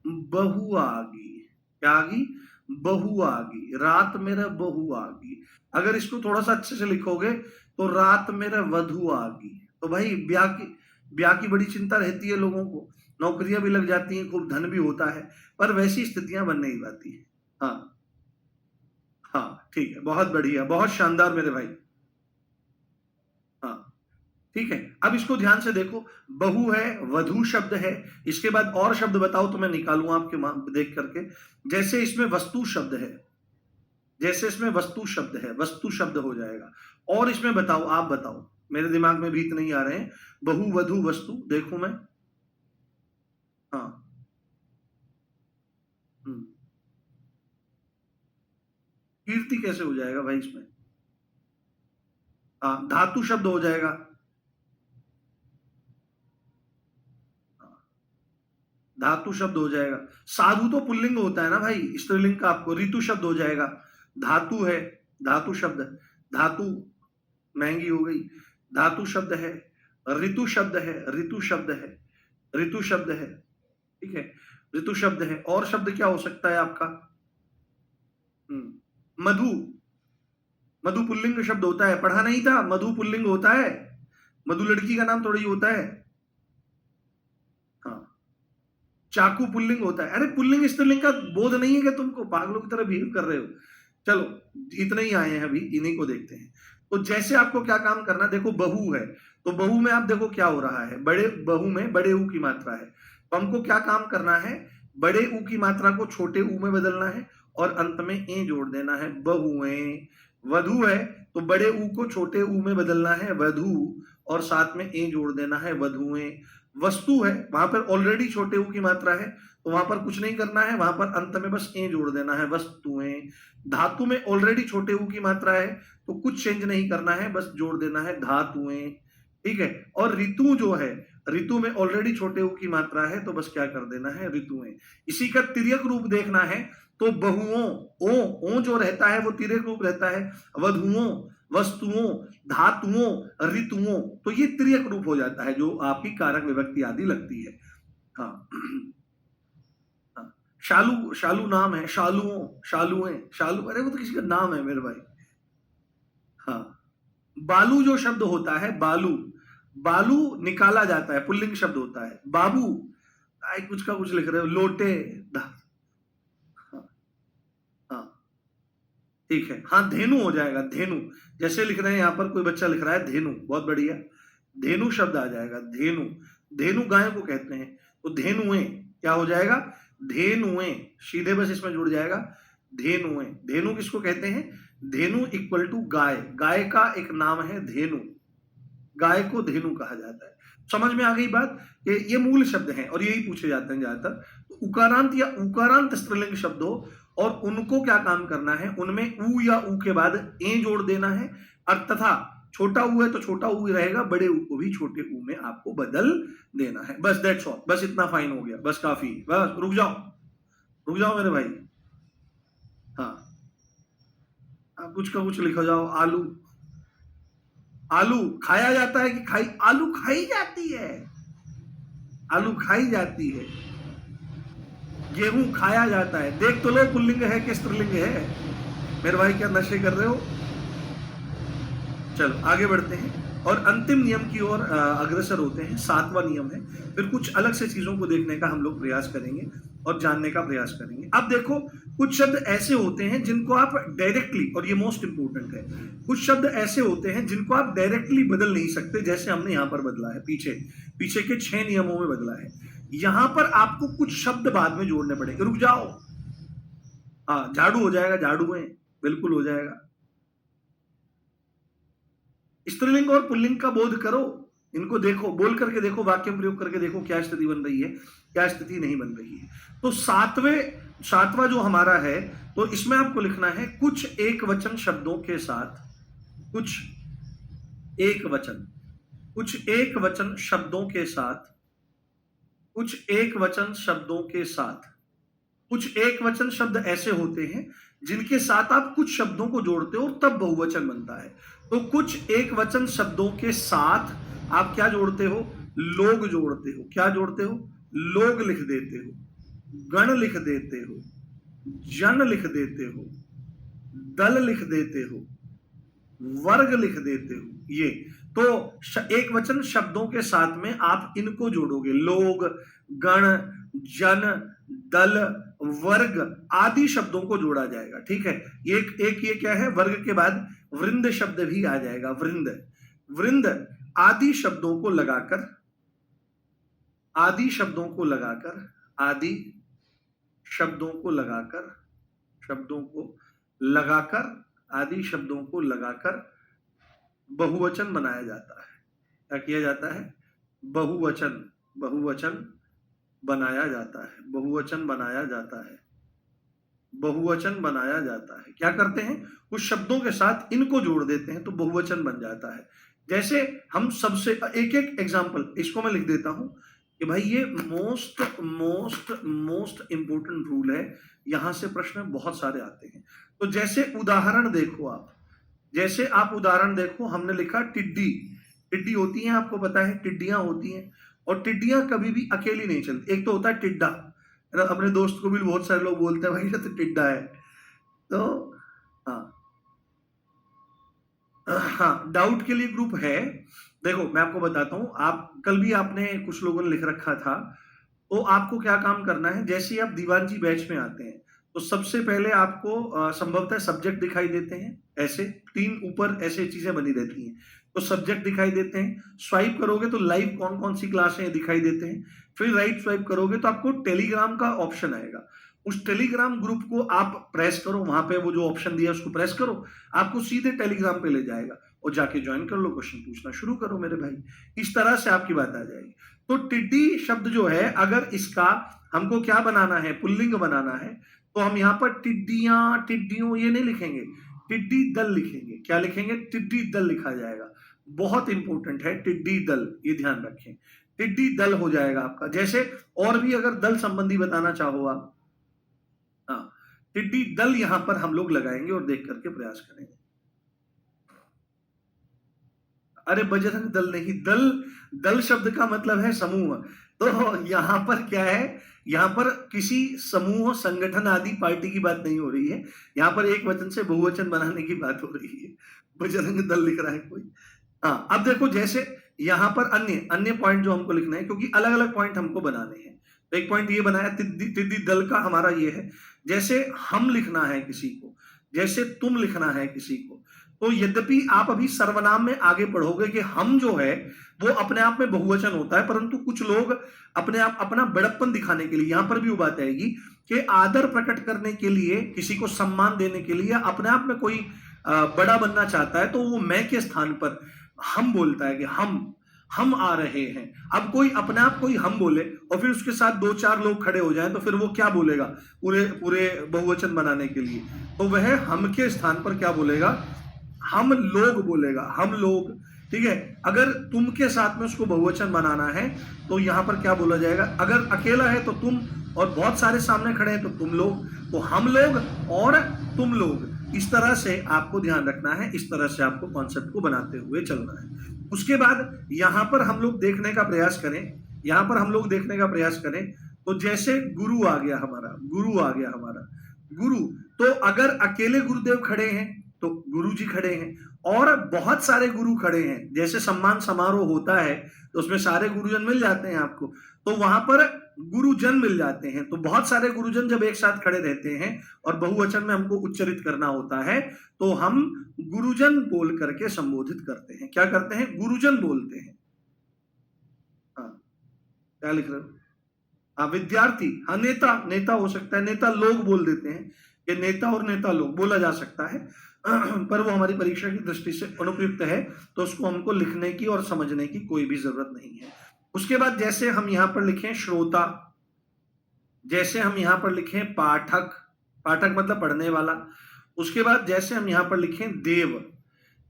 बहू आ गई। क्या आ गई? बहू आ गई। रात मेरे बहू आ गई। अगर इसको थोड़ा सा अच्छे से लिखोगे तो रात मेरे वधू आ गई। तो भाई ब्याह की बड़ी चिंता रहती है लोगों को, नौकरियां भी लग जाती हैं, खूब धन भी होता है, पर वैसी स्थितियां बन नहीं पाती है। हाँ हाँ, ठीक है, बहुत बढ़िया, बहुत शानदार मेरे भाई। हाँ, ठीक है। अब इसको ध्यान से देखो, बहु है, वधू शब्द है, इसके बाद और शब्द बताओ तो मैं निकालूं आपके देख करके। जैसे इसमें वस्तु शब्द है, जैसे इसमें वस्तु शब्द है, वस्तु शब्द हो जाएगा। और इसमें बताओ, आप बताओ, मेरे दिमाग में भी इतने नहीं आ रहे हैं। बहु वधु वस्तु देखूं मैं? हाँ। हम्म। कीर्ति कैसे हो जाएगा भाई इसमें? हाँ, धातु शब्द हो जाएगा। हाँ, धातु शब्द हो जाएगा। साधु तो पुल्लिंग होता है ना भाई, स्त्रीलिंग का आपको ऋतु शब्द हो जाएगा। धातु है, धातु शब्द, धातु महंगी हो गई। धातु शब्द है, ऋतु शब्द है, ऋतु शब्द है, ऋतु शब्द है, ठीक है, ऋतु शब्द है। और शब्द क्या हो सकता है आपका? मधु, मधु पुल्लिंग शब्द होता है, पढ़ा नहीं था? मधु पुल्लिंग होता है, मधु लड़की का नाम थोड़ी होता है। हाँ, चाकू पुल्लिंग होता है। अरे पुल्लिंग स्त्रीलिंग का बोध नहीं है क्या तुमको? पागलों की तरह बिहेव कर रहे हो। चलो, इतने ही आए हैं, अभी इन्हीं को देखते हैं। तो जैसे आपको क्या काम करना, देखो बहू है, तो बहू में आप देखो क्या हो रहा है, बड़े बहू में बड़े ऊ की मात्रा है, तो हमको क्या काम करना है, बड़े ऊ की मात्रा को छोटे ऊ में बदलना है और अंत में ए जोड़ देना है, बहुएं। वधु है तो बड़े ऊ को छोटे ऊ में बदलना है, वधु, और साथ में ए जोड़ देना है, वधुएं। वस्तु है, वहां पर ऑलरेडी छोटे ऊ की मात्रा है, तो वहां पर कुछ नहीं करना है, वहां पर अंत में बस ए जोड़ देना है, वस्तुएं। धातु में ऑलरेडी छोटे ऊ की मात्रा है, तो कुछ चेंज नहीं करना है, बस जोड़ देना है, धातुएं, ठीक है। और ऋतु जो है, ऋतु में ऑलरेडी छोटे ऊ की मात्रा है, तो बस क्या कर देना है, ऋतुएं। इसी का तिर्यक रूप देखना है तो बहुओं, ओ जो रहता है वो तिर्यक रूप रहता है, वधुओं, वस्तुओं, धातुओं, ऋतुओं, तो ये तिर्यक रूप हो जाता है जो आपकी कारक विभक्ति आदि लगती है। हाँ, हाँ। शालू, शालू नाम है, शालुओं, शालुएं, शालू, अरे वो तो किसी का नाम है मेरे भाई। हाँ, बालू जो शब्द होता है, बालू, बालू निकाला जाता है, पुल्लिंग शब्द होता है। बाबू, आई कुछ का कुछ लिख रहे हो, लोटे। हाँ, हाँ, ठीक है। हाँ, धेनु हो जाएगा, धेनु, जैसे लिख रहे हैं यहाँ पर कोई बच्चा लिख रहा है धेनु, बहुत बढ़िया, धेनु शब्द आ जाएगा, धेनु। धेनु गाय को कहते हैं, तो धेनुएं क्या हो जाएगा, धेनुएं, सीधे बस इसमें जुड़ जाएगा, धेनुएं। धेनु किसको कहते हैं? धेनु इक्वल टू गाय, गाय का एक नाम है धेनु, गाय को धेनु कहा जाता है। समझ में आ गई बात? ये मूल शब्द हैं और यही पूछे जाते हैं ज्यादातर। तो उकारांत या उकारांत स्त्रीलिंग शब्द हो और उनको क्या काम करना है, उनमें ऊ या ऊ के बाद ए जोड़ देना है, और तथा छोटा ऊ है तो छोटा ऊ ही रहेगा, बड़े ऊ को भी छोटे ऊ में आपको बदल देना है। बस दैट्स ऑल, बस इतना फाइन हो गया, बस काफी, बस रुक जाओ, रुक जाओ मेरे भाई। हाँ, आप कुछ का कुछ लिखो जाओ। आलू, आलू खाया जाता है कि खाई, आलू खाई जाती है, आलू खाई जाती है। गेहूं खाया जाता है। देख तो लो पुल्लिंग है कि स्त्रीलिंग है मेरे भाई, क्या नशे कर रहे हो? चलो आगे बढ़ते हैं और अंतिम नियम की ओर अग्रसर होते हैं। 7वां नियम है, फिर कुछ अलग से चीजों को देखने का हम लोग प्रयास करेंगे और जानने का प्रयास करेंगे। अब देखो, कुछ शब्द ऐसे होते हैं जिनको आप डायरेक्टली, और ये मोस्ट इंपोर्टेंट है, कुछ शब्द ऐसे होते हैं जिनको आप डायरेक्टली बदल नहीं सकते, जैसे हमने यहां पर बदला है, पीछे पीछे के 6 नियमों में बदला है। यहां पर आपको कुछ शब्द बाद में जोड़ने पड़ेंगे। रुक जाओ, हाँ, झाड़ू हो जाएगा, झाड़ू है, बिल्कुल हो जाएगा। स्त्रीलिंग और पुल्लिंग का बोध करो। इनको देखो, बोल करके देखो, वाक्य में प्रयोग करके देखो क्या स्थिति बन रही है, क्या स्थिति नहीं बन रही है। तो सातवां जो हमारा है, तो इसमें आपको लिखना है कुछ एक वचन शब्दों के साथ, कुछ एक वचन, कुछ एक वचन शब्दों के साथ, कुछ एक वचन शब्दों के साथ, कुछ एक वचन शब्द ऐसे होते हैं जिनके साथ आप कुछ शब्दों को जोड़ते हो तब बहुवचन बनता है। तो कुछ एक वचन शब्दों के साथ आप क्या जोड़ते हो, लोग जोड़ते हो। क्या जोड़ते हो, लोग लिख देते हो, गण लिख देते हो, जन लिख देते हो, दल लिख देते हो, वर्ग लिख देते हो। ये तो एक वचन शब्दों के साथ में आप इनको जोड़ोगे, लोग, गण, जन, दल, वर्ग आदि शब्दों को जोड़ा जाएगा। ठीक है, एक ये क्या है, वर्ग के बाद वृंद शब्द भी आ जाएगा, वृंद, वृंद आदि शब्दों को लगाकर, आदि शब्दों को लगाकर, आदि शब्दों को लगाकर, शब्दों को लगाकर, आदि शब्दों को लगाकर बहुवचन बनाया जाता है। क्या किया जाता है, बहुवचन, बहुवचन बनाया जाता है, बहुवचन बनाया जाता है, बहुवचन बनाया जाता है। क्या करते हैं, कुछ शब्दों के साथ इनको जोड़ देते हैं तो बहुवचन बन जाता है। जैसे हम सबसे एक एक एग्जांपल, इसको मैं लिख देता हूं कि भाई ये most most most important rule है, यहां से प्रश्न बहुत सारे आते हैं। तो जैसे उदाहरण देखो आप, जैसे आप उदाहरण देखो, हमने लिखा टिड्डी, टिड्डी होती है, आपको पता है टिड्डियां होती हैं, और टिड्डियां कभी भी अकेली नहीं चलती। एक तो होता है टिड्डा, अपने दोस्त को भी बहुत सारे लोग बोलते हैं भाई ये तो टिड्डा है। तो हाँ, हाँ डाउट के लिए ग्रुप है। देखो मैं आपको बताता हूं, आप कल भी आपने कुछ लोगों ने लिख रखा था, तो आपको क्या काम करना है, जैसे ही आप दीवान जी बैच में आते हैं तो सबसे पहले आपको संभवतः सब्जेक्ट दिखाई देते हैं, ऐसे तीन ऊपर ऐसे चीजें बनी रहती हैं, तो सब्जेक्ट दिखाई देते हैं। स्वाइप करोगे तो लाइव कौन कौन सी क्लास है दिखाई देते हैं। फिर राइट स्वाइप करोगे तो आपको टेलीग्राम का ऑप्शन आएगा, उस टेलीग्राम ग्रुप को आप प्रेस करो, वहां पे वो जो ऑप्शन दिया उसको प्रेस करो, आपको सीधे टेलीग्राम पे ले जाएगा और जाके ज्वाइन कर लो, क्वेश्चन पूछना शुरू करो मेरे भाई। इस तरह से आपकी बात आ जाएगी। तो टिड्डी शब्द जो है, अगर इसका हमको क्या बनाना है, पुल्लिंग बनाना है, तो हम यहाँ पर टिड्डियां, टिड्डियों ये नहीं लिखेंगे, टिड्डी दल लिखेंगे। क्या लिखेंगे, टिड्डी दल लिखा जाएगा। बहुत इंपॉर्टेंट है टिड्डी दल, ये ध्यान रखें, टिड्डी दल हो जाएगा आपका। जैसे और भी अगर दल संबंधी बताना चाहो आप, हाँ टिड्डी दल यहां पर हम लोग लगाएंगे और देख करके प्रयास करेंगे। अरे बजरंग दल नहीं, दल, दल शब्द का मतलब है समूह। तो यहां पर क्या है, यहां पर किसी समूह, संगठन आदि पार्टी की बात नहीं हो रही है, यहां पर एक वचन से बहुवचन बनाने की बात हो रही है। बजरंग दल लिख रहा है कोई। हाँ अब देखो, जैसे यहां पर अन्य अन्य पॉइंट जो हमको लिखना है, क्योंकि अलग अलग पॉइंट हमको बनाने हैं। तो एक पॉइंट ये बनाया, टिड्डी दल का हमारा ये है, जैसे हम लिखना है किसी को, जैसे तुम लिखना है किसी को, तो यद्यपि आप अभी सर्वनाम में आगे पढ़ोगे कि हम जो है वो अपने आप में बहुवचन होता है, परंतु कुछ लोग अपने आप अपना बड़प्पन दिखाने के लिए, यहां पर भी वो बात आएगी कि आदर प्रकट करने के लिए, किसी को सम्मान देने के लिए, अपने आप में कोई बड़ा बनना चाहता है, तो वो मैं के स्थान पर हम बोलता है कि हम आ रहे हैं। अब कोई अपने आप कोई हम बोले और फिर उसके साथ दो चार लोग खड़े हो जाएं, तो फिर वो क्या बोलेगा पूरे पूरे बहुवचन बनाने के लिए, तो वह हम के स्थान पर क्या बोलेगा, हम लोग बोलेगा, हम लोग। ठीक है, अगर तुम के साथ में उसको बहुवचन बनाना है तो यहां पर क्या बोला जाएगा, अगर अकेला है तो तुम, और बहुत सारे सामने खड़े हैं तो तुम लोग, तो हम लोग और तुम लोग। इस तरह से आपको ध्यान रखना है, इस तरह से आपको कॉन्सेप्ट को बनाते हुए चलना है। उसके बाद यहां पर हम लोग देखने का प्रयास करें, यहां पर हम लोग देखने का प्रयास करें, तो जैसे गुरु आ गया हमारा, गुरु आ गया हमारा, गुरु, तो अगर अकेले गुरुदेव खड़े हैं तो गुरु जी खड़े हैं, और बहुत सारे गुरु खड़े हैं, जैसे सम्मान समारोह होता है तो उसमें सारे गुरुजन मिल जाते हैं आपको, तो वहां पर गुरुजन मिल जाते हैं। तो बहुत सारे गुरुजन जब एक साथ खड़े रहते हैं और बहुवचन में हमको उच्चारित करना होता है, तो हम गुरुजन बोल करके संबोधित करते हैं। क्या करते हैं, गुरुजन बोलते हैं। हाँ क्या लिख रहे हो, हाँ विद्यार्थी, हाँ नेता, नेता हो सकता है, नेता लोग बोल देते हैं कि नेता और नेता लोग बोला जा सकता है। पर वो हमारी परीक्षा की दृष्टि से अनुपयुक्त है, तो उसको हमको लिखने की और समझने की कोई भी जरूरत नहीं है। उसके बाद जैसे हम यहां पर लिखें श्रोता, जैसे हम यहां पर लिखें पाठक, पाठक मतलब पढ़ने वाला। उसके बाद जैसे हम यहां पर लिखें देव,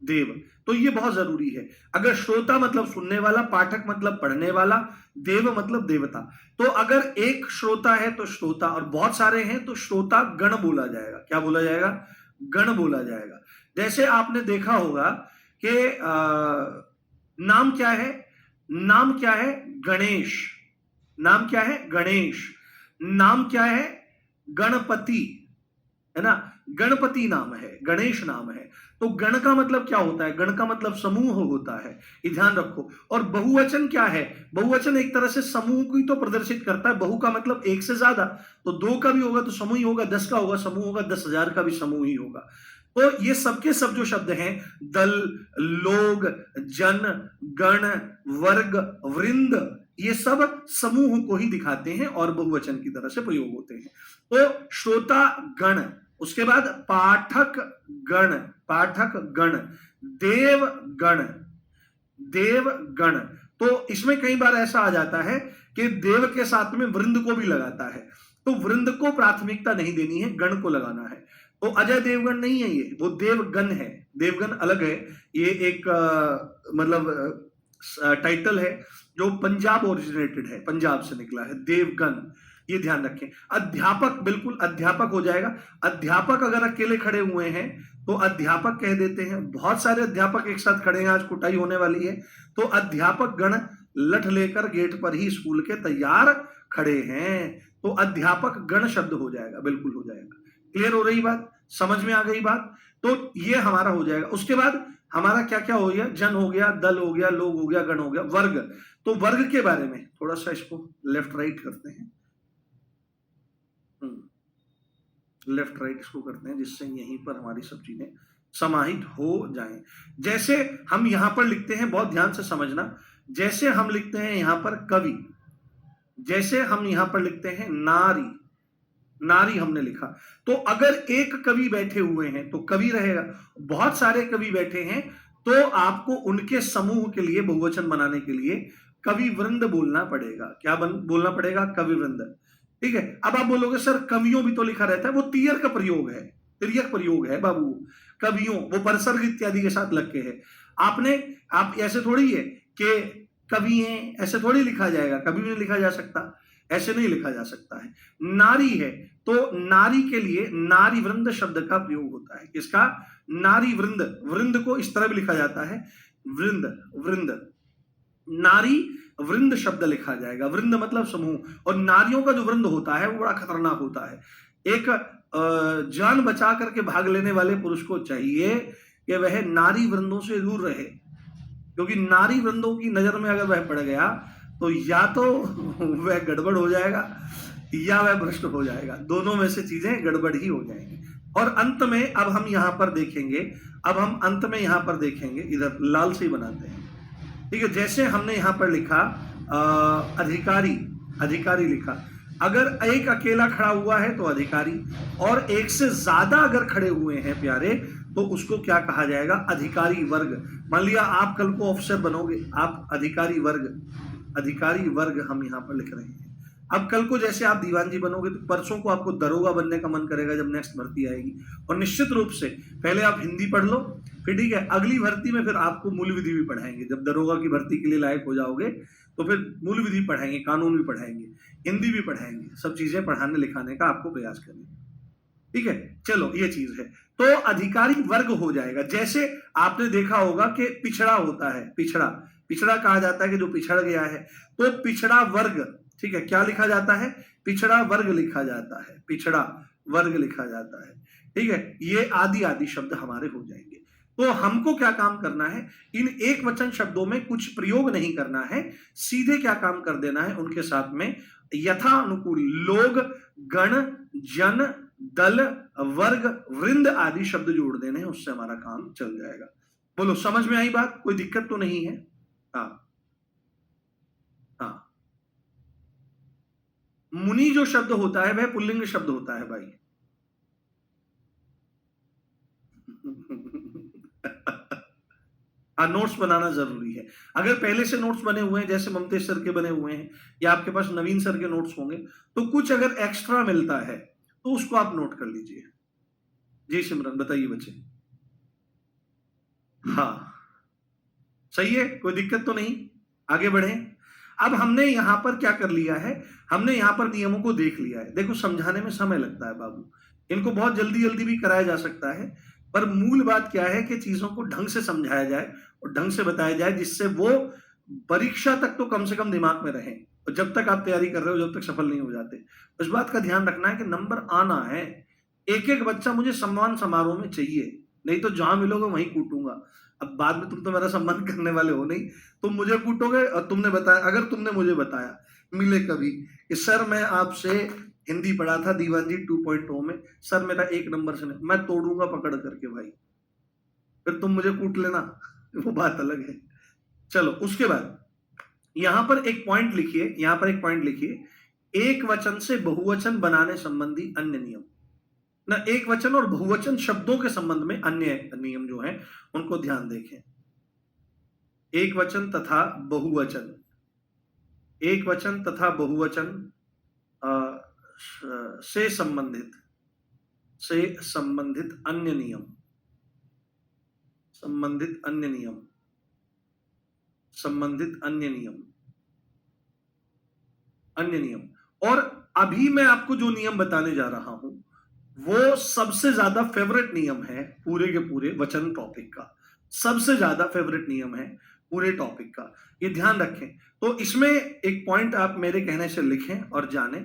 देव, तो ये बहुत जरूरी है। अगर श्रोता मतलब सुनने वाला, पाठक मतलब पढ़ने वाला, देव मतलब देवता। तो अगर एक श्रोता है तो श्रोता, और बहुत सारे हैं तो श्रोता गण बोला जाएगा। क्या बोला जाएगा? गण बोला जाएगा। जैसे आपने देखा होगा कि नाम क्या है? नाम क्या है? गणेश। नाम क्या है? गणेश। नाम क्या है? गणपति, है ना? गणपति नाम है, गणेश नाम है। तो गण का मतलब क्या होता है? गण का मतलब समूह होता है, ये ध्यान रखो। और बहुवचन क्या है? बहुवचन एक तरह से समूह को ही तो प्रदर्शित करता है। बहु का मतलब एक से ज्यादा, तो दो का भी होगा तो समूह ही होगा, 10 का होगा समूह होगा, 10,000 का भी समूह ही होगा। तो ये सबके सब जो शब्द हैं, दल, लोग, जन, गण, वर्ग, वृंद, ये सब समूह को ही दिखाते हैं और बहुवचन की तरह से प्रयोग होते हैं। तो श्रोता गण, उसके बाद पाठक गण, पाठक गण, देव गण, देव गण। तो इसमें कई बार ऐसा आ जाता है कि देव के साथ में वृंद को भी लगाता है, तो वृंद को प्राथमिकता नहीं देनी है, गण को लगाना है। तो अजय देवगन नहीं है ये, वो देवगन है। देवगन अलग है, ये एक मतलब टाइटल है जो पंजाब ओरिजिनेटेड है, पंजाब से निकला है, देवगन, ये ध्यान रखें। अध्यापक, बिल्कुल अध्यापक हो जाएगा। अध्यापक अगर अकेले खड़े हुए हैं तो अध्यापक कह देते हैं। बहुत सारे अध्यापक एक साथ खड़े हैं, आज कुटाई होने वाली है, तो अध्यापक गण लठ लेकर गेट पर ही स्कूल के तैयार खड़े हैं, तो अध्यापक गण शब्द हो जाएगा, बिल्कुल हो जाएगा। क्लियर हो रही बात? समझ में आ गई बात? तो ये हमारा हो जाएगा। उसके बाद हमारा क्या क्या हो गया? जन हो गया, दल हो गया, लोग हो गया, गण हो गया, वर्ग। तो वर्ग के बारे में थोड़ा सा इसको लेफ्ट राइट करते हैं, लेफ्ट राइट इसको करते हैं, जिससे यहीं पर हमारी सब चीजें समाहित हो जाएं। जैसे हम यहां पर लिखते हैं, बहुत ध्यान से समझना, जैसे हम लिखते हैं यहां पर कवि, जैसे हम यहां पर लिखते हैं नारी, नारी हमने लिखा, तो अगर एक कवि बैठे हुए हैं तो कवि रहेगा। बहुत सारे कवि बैठे हैं तो आपको उनके समूह के लिए बहुवचन बनाने के लिए कवि वृंद बोलना पड़ेगा। क्या बोलना पड़ेगा? कवि वृंद। ठीक है। अब आप बोलोगे सर कवियों भी तो लिखा रहता है, वो तिर्यक का प्रयोग है, तिर्यक प्रयोग है बाबू। कवियों वो परसर्ग इत्यादि के साथ लग के है। आपने, आप ऐसे थोड़ी है कि कवि हैं, ऐसे थोड़ी लिखा जाएगा, कभी भी नहीं लिखा जा सकता, ऐसे नहीं लिखा जा सकता है। नारी है तो नारी के लिए नारी वृंद शब्द का प्रयोग होता है। किसका? नारी वृंद। वृंद को इस तरह भी लिखा जाता है, वृंद, वृंद, नारी वृंद शब्द लिखा जाएगा। वृंद मतलब समूह, और नारियों का जो वृंद होता है वो बड़ा खतरनाक होता है। एक जान बचा करके भाग लेने वाले पुरुष को चाहिए कि वह नारी वृंदों से दूर रहे, क्योंकि नारी वृंदों की नजर में अगर वह पड़ गया तो या तो वह गड़बड़ हो जाएगा या वह भ्रष्ट हो जाएगा, दोनों में से चीजें गड़बड़ ही हो जाएंगी। और अंत में अब हम यहां पर देखेंगे, अब हम अंत में यहां पर देखेंगे, इधर लाल से ही बनाते हैं, ठीक है। जैसे हमने यहां पर लिखा अधिकारी, अधिकारी लिखा, अगर एक अकेला खड़ा हुआ है तो अधिकारी, और एक से ज्यादा अगर खड़े हुए हैं प्यारे तो उसको क्या कहा जाएगा? अधिकारी वर्ग। मान लिया आप कल को ऑफिसर बनोगे, आप अधिकारी वर्ग, अधिकारी वर्ग हम यहां पर लिख रहे हैं। अब कल को जैसे आप दीवान जी बनोगे तो परसों को आपको दरोगा बनने का मन करेगा जब नेक्स्ट भर्ती आएगी, और निश्चित रूप से पहले आप हिंदी पढ़ लो, फिर ठीक है अगली भर्ती में फिर आपको मूल विधि भी पढ़ाएंगे। जब दरोगा की भर्ती के लिए लायक हो जाओगे तो फिर मूल विधि पढ़ाएंगे, कानून भी पढ़ाएंगे, हिंदी भी पढ़ाएंगे, सब चीजें पढ़ाने लिखाने का आपको प्रयास करेंगे, ठीक है। चलो ये चीज है, तो अधिकारी वर्ग हो जाएगा। जैसे आपने देखा होगा कि पिछड़ा होता है, पिछड़ा, पिछड़ा कहा जाता है कि जो पिछड़ गया है, तो पिछड़ा वर्ग, ठीक है, क्या लिखा जाता है? पिछड़ा वर्ग लिखा जाता है, पिछड़ा वर्ग लिखा जाता है, ठीक है। ये आदि आदि शब्द हमारे हो जाएंगे। तो हमको क्या काम करना है? इन एक वचन शब्दों में कुछ प्रयोग नहीं करना है, सीधे क्या काम कर देना है? उनके साथ में यथानुकूल लोग, गण, जन, दल, वर्ग, वृंद आदि शब्द जोड़ देने हैं, उससे हमारा काम चल जाएगा। बोलो समझ में आई बात? कोई दिक्कत तो नहीं है? हाँ हाँ। मुनि जो शब्द होता है वह पुल्लिंग शब्द होता है भाई। नोट्स बनाना जरूरी है। अगर पहले से नोट्स बने हुए हैं, जैसे ममतेश सर के बने हुए हैं या आपके पास नवीन सर के नोट्स होंगे, तो कुछ अगर एक्स्ट्रा मिलता है तो उसको आप नोट कर लीजिए। जी सिमरन बताइए बच्चे। हाँ, सही है, कोई दिक्कत तो नहीं, आगे बढ़े। अब हमने यहां पर क्या कर लिया है, हमने यहां पर नियमों को देख लिया है। देखो समझाने में समय लगता है बाबू, इनको बहुत जल्दी जल्दी भी कराया जा सकता है, पर मूल बात क्या है कि चीजों को ढंग से समझाया जाए और ढंग से बताया जाए, जिससे वो परीक्षा तक तो कम से कम दिमाग में रहे। और जब तक आप तैयारी कर रहे हो, जब तक सफल नहीं हो जाते, इस बात का ध्यान रखना है कि नंबर आना है। एक एक बच्चा मुझे सम्मान समारोह में चाहिए, नहीं तो जहां मिलोगे वहीं कूटूंगा। अब बाद में तुम तो मेरा सम्मान करने वाले हो नहीं, तुम मुझे कूटोगे। और तुमने बताया, अगर तुमने मुझे बताया मिले कभी कि सर मैं आपसे हिंदी पढ़ा था दीवान जी 2.0 में, सर मेरा 1 नंबर से नहीं, मैं तोड़ूंगा पकड़ करके भाई, फिर तुम मुझे कूट लेना, वो बात अलग है। चलो उसके बाद यहां पर एक पॉइंट लिखिए, यहां पर एक पॉइंट लिखिए, एक वचन से बहुवचन बनाने संबंधी अन्य नियम। ना एक वचन और बहुवचन शब्दों के संबंध में अन्य नियम जो हैं उनको ध्यान देखें। एक वचन तथा बहुवचन, एक वचन तथा बहुवचन से संबंधित, से संबंधित अन्य नियम, संबंधित अन्य नियम, संबंधित अन्य नियम, अन्य नियम। और अभी मैं आपको जो नियम बताने जा रहा हूं वो सबसे ज्यादा फेवरेट नियम है पूरे के पूरे वचन टॉपिक का, सबसे ज्यादा फेवरेट नियम है पूरे टॉपिक का, ये ध्यान रखें। तो इसमें एक पॉइंट आप मेरे कहने से लिखें और जानें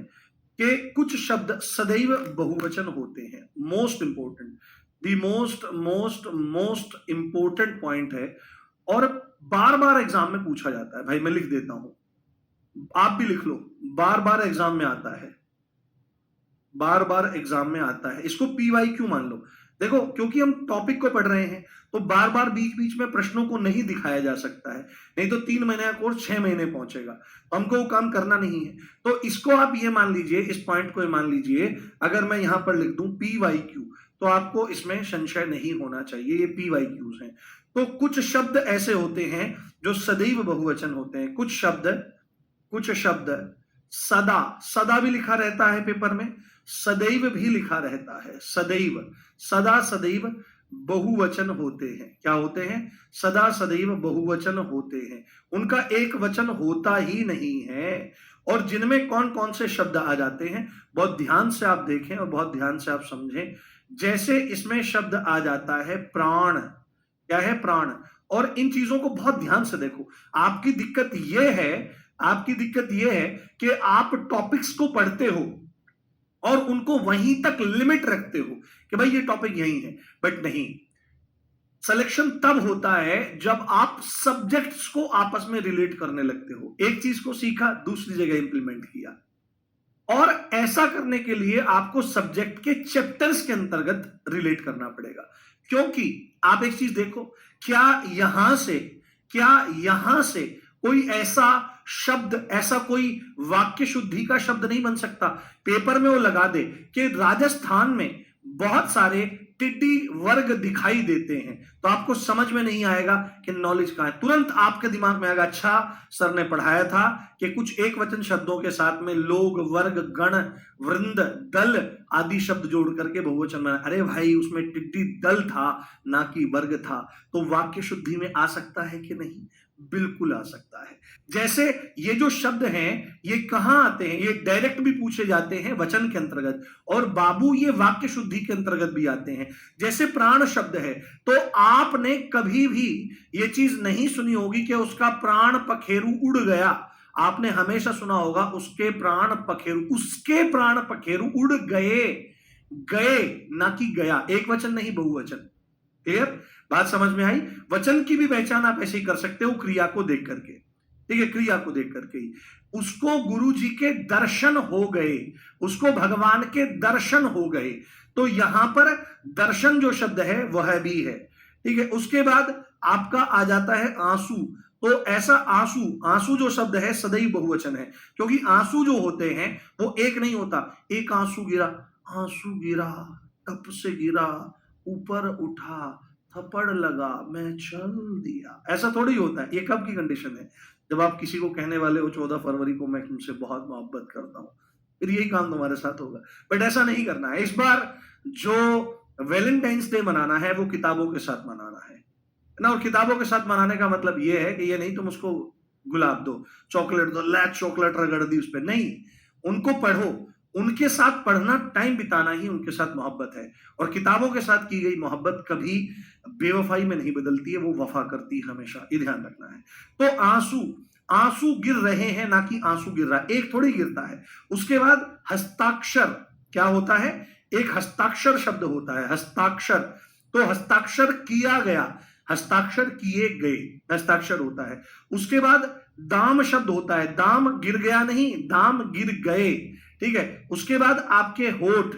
कि कुछ शब्द सदैव बहुवचन होते हैं। Most important, the most most most important point है, और बार बार एग्जाम में पूछा जाता है। भाई मैं लिख देता हूं, आप भी लिख लो, बार बार एग्जाम में आता है, बार बार एग्जाम में आता है। इसको पीवाई क्यों मान लो। देखो क्योंकि हम टॉपिक को पढ़ रहे हैं तो बार बार बीच बीच में प्रश्नों को नहीं दिखाया जा सकता है, नहीं तो 3 महीने का कोर्स 6 महीने पहुंचेगा, तो हमको वो काम करना नहीं है। तो इसको आप ये मान लीजिए, इस पॉइंट को ये मान लीजिए, अगर मैं यहां पर लिख दूं पी वाई क्यू, तो आपको इसमें संशय नहीं होना चाहिए, ये पी वाई क्यूज हैं। तो कुछ शब्द ऐसे होते हैं जो सदैव बहुवचन होते हैं। कुछ शब्द, कुछ शब्द सदा, सदा भी लिखा रहता है पेपर में, सदैव भी लिखा रहता है, सदैव, सदा सदैव बहुवचन होते हैं। क्या होते हैं? सदा सदैव बहुवचन होते हैं, उनका एक वचन होता ही नहीं है। और जिनमें कौन कौन से शब्द आ जाते हैं बहुत ध्यान से आप देखें और बहुत ध्यान से आप समझें। जैसे इसमें शब्द आ जाता है प्राण, क्या है? प्राण। और इन चीजों को बहुत ध्यान से देखो। आपकी दिक्कत यह है, आपकी दिक्कत यह है कि आप टॉपिक्स को पढ़ते हो और उनको वहीं तक लिमिट रखते हो कि भाई ये टॉपिक यही है, बट नहीं। सिलेक्शन तब होता है जब आप सब्जेक्ट्स को आपस में रिलेट करने लगते हो। एक चीज को सीखा, दूसरी जगह इंप्लीमेंट किया, और ऐसा करने के लिए आपको सब्जेक्ट के चैप्टर्स के अंतर्गत रिलेट करना पड़ेगा। क्योंकि आप एक चीज देखो, क्या यहां से, क्या यहां से कोई ऐसा शब्द, ऐसा कोई वाक्य शुद्धि का शब्द नहीं बन सकता? पेपर में वो लगा दे कि राजस्थान में बहुत सारे टिड्डी वर्ग दिखाई देते हैं, तो आपको समझ में नहीं आएगा कि नॉलेज कहां है। तुरंत आपके दिमाग में आएगा, अच्छा सर ने पढ़ाया था कि कुछ एक वचन शब्दों के साथ में लोग, वर्ग, गण, वृंद, दल आदि शब्द जोड़ करके बहुवचन बना। अरे भाई उसमें टिड्डी दल था, ना कि वर्ग था। तो वाक्य शुद्धि में आ सकता है कि नहीं? बिल्कुल आ सकता है। जैसे ये जो शब्द हैं ये कहां आते हैं? ये डायरेक्ट भी पूछे जाते हैं वचन के अंतर्गत, और बाबू ये वाक्य शुद्धि के अंतर्गत भी आते हैं। जैसे प्राण शब्द है, तो आपने कभी भी ये चीज नहीं सुनी होगी कि उसका प्राण पखेरु उड़ गया। आपने हमेशा सुना होगा उसके प्राण पखेरु, उसके प्राण पखेरु उड़ गए, गए ना कि गया। एक वचन नहीं, बहुवचन। क्लियर? बात समझ में आई? वचन की भी पहचान आप ऐसे ही कर सकते हो, क्रिया को देख करके। ठीक है, क्रिया को देख करके ही। उसको गुरु जी के दर्शन हो गए, उसको भगवान के दर्शन हो गए, तो यहां पर दर्शन जो शब्द है वह भी है। ठीक है, उसके बाद आपका आ जाता है आंसू। तो ऐसा आंसू, आंसू जो शब्द है सदैव बहुवचन है, क्योंकि आंसू जो होते हैं वो एक नहीं होता। एक आंसू गिरा, आंसू गिरा, टप से गिरा, ऊपर उठा, थप्पड़ लगा मैं चल दिया, ऐसा थोड़ी होता है। ये कब की कंडीशन है? जब आप किसी को कहने वाले हो 14 फरवरी को मैं तुमसे बहुत मोहब्बत करता हूँ, फिर यही काम तुम्हारे साथ होगा। बट ऐसा नहीं करना है। इस बार जो वैलेंटाइंस डे मनाना है वो किताबों के साथ मनाना है ना। और किताबों के साथ मनाने का मतलब ये है कि ये नहीं तुम उसको गुलाब दो, चॉकलेट दो, लै चॉकलेट रगड़ दी उस पर, नहीं। उनको पढ़ो, उनके साथ पढ़ना, टाइम बिताना ही उनके साथ मोहब्बत है। और किताबों के साथ की गई मोहब्बत कभी बेवफाई में नहीं बदलती है, वो वफा करती है हमेशा, ये ध्यान रखना है। तो आंसू, आंसू गिर रहे हैं ना कि आंसू गिर रहा है, एक थोड़ी गिरता है। उसके बाद हस्ताक्षर क्या होता है? एक हस्ताक्षर शब्द होता है, हस्ताक्षर। तो हस्ताक्षर किया गया, हस्ताक्षर किए गए, हस्ताक्षर होता है। उसके बाद दाम शब्द होता है, दाम गिर गया नहीं, दाम गिर गए, ठीक है। उसके बाद आपके होठ,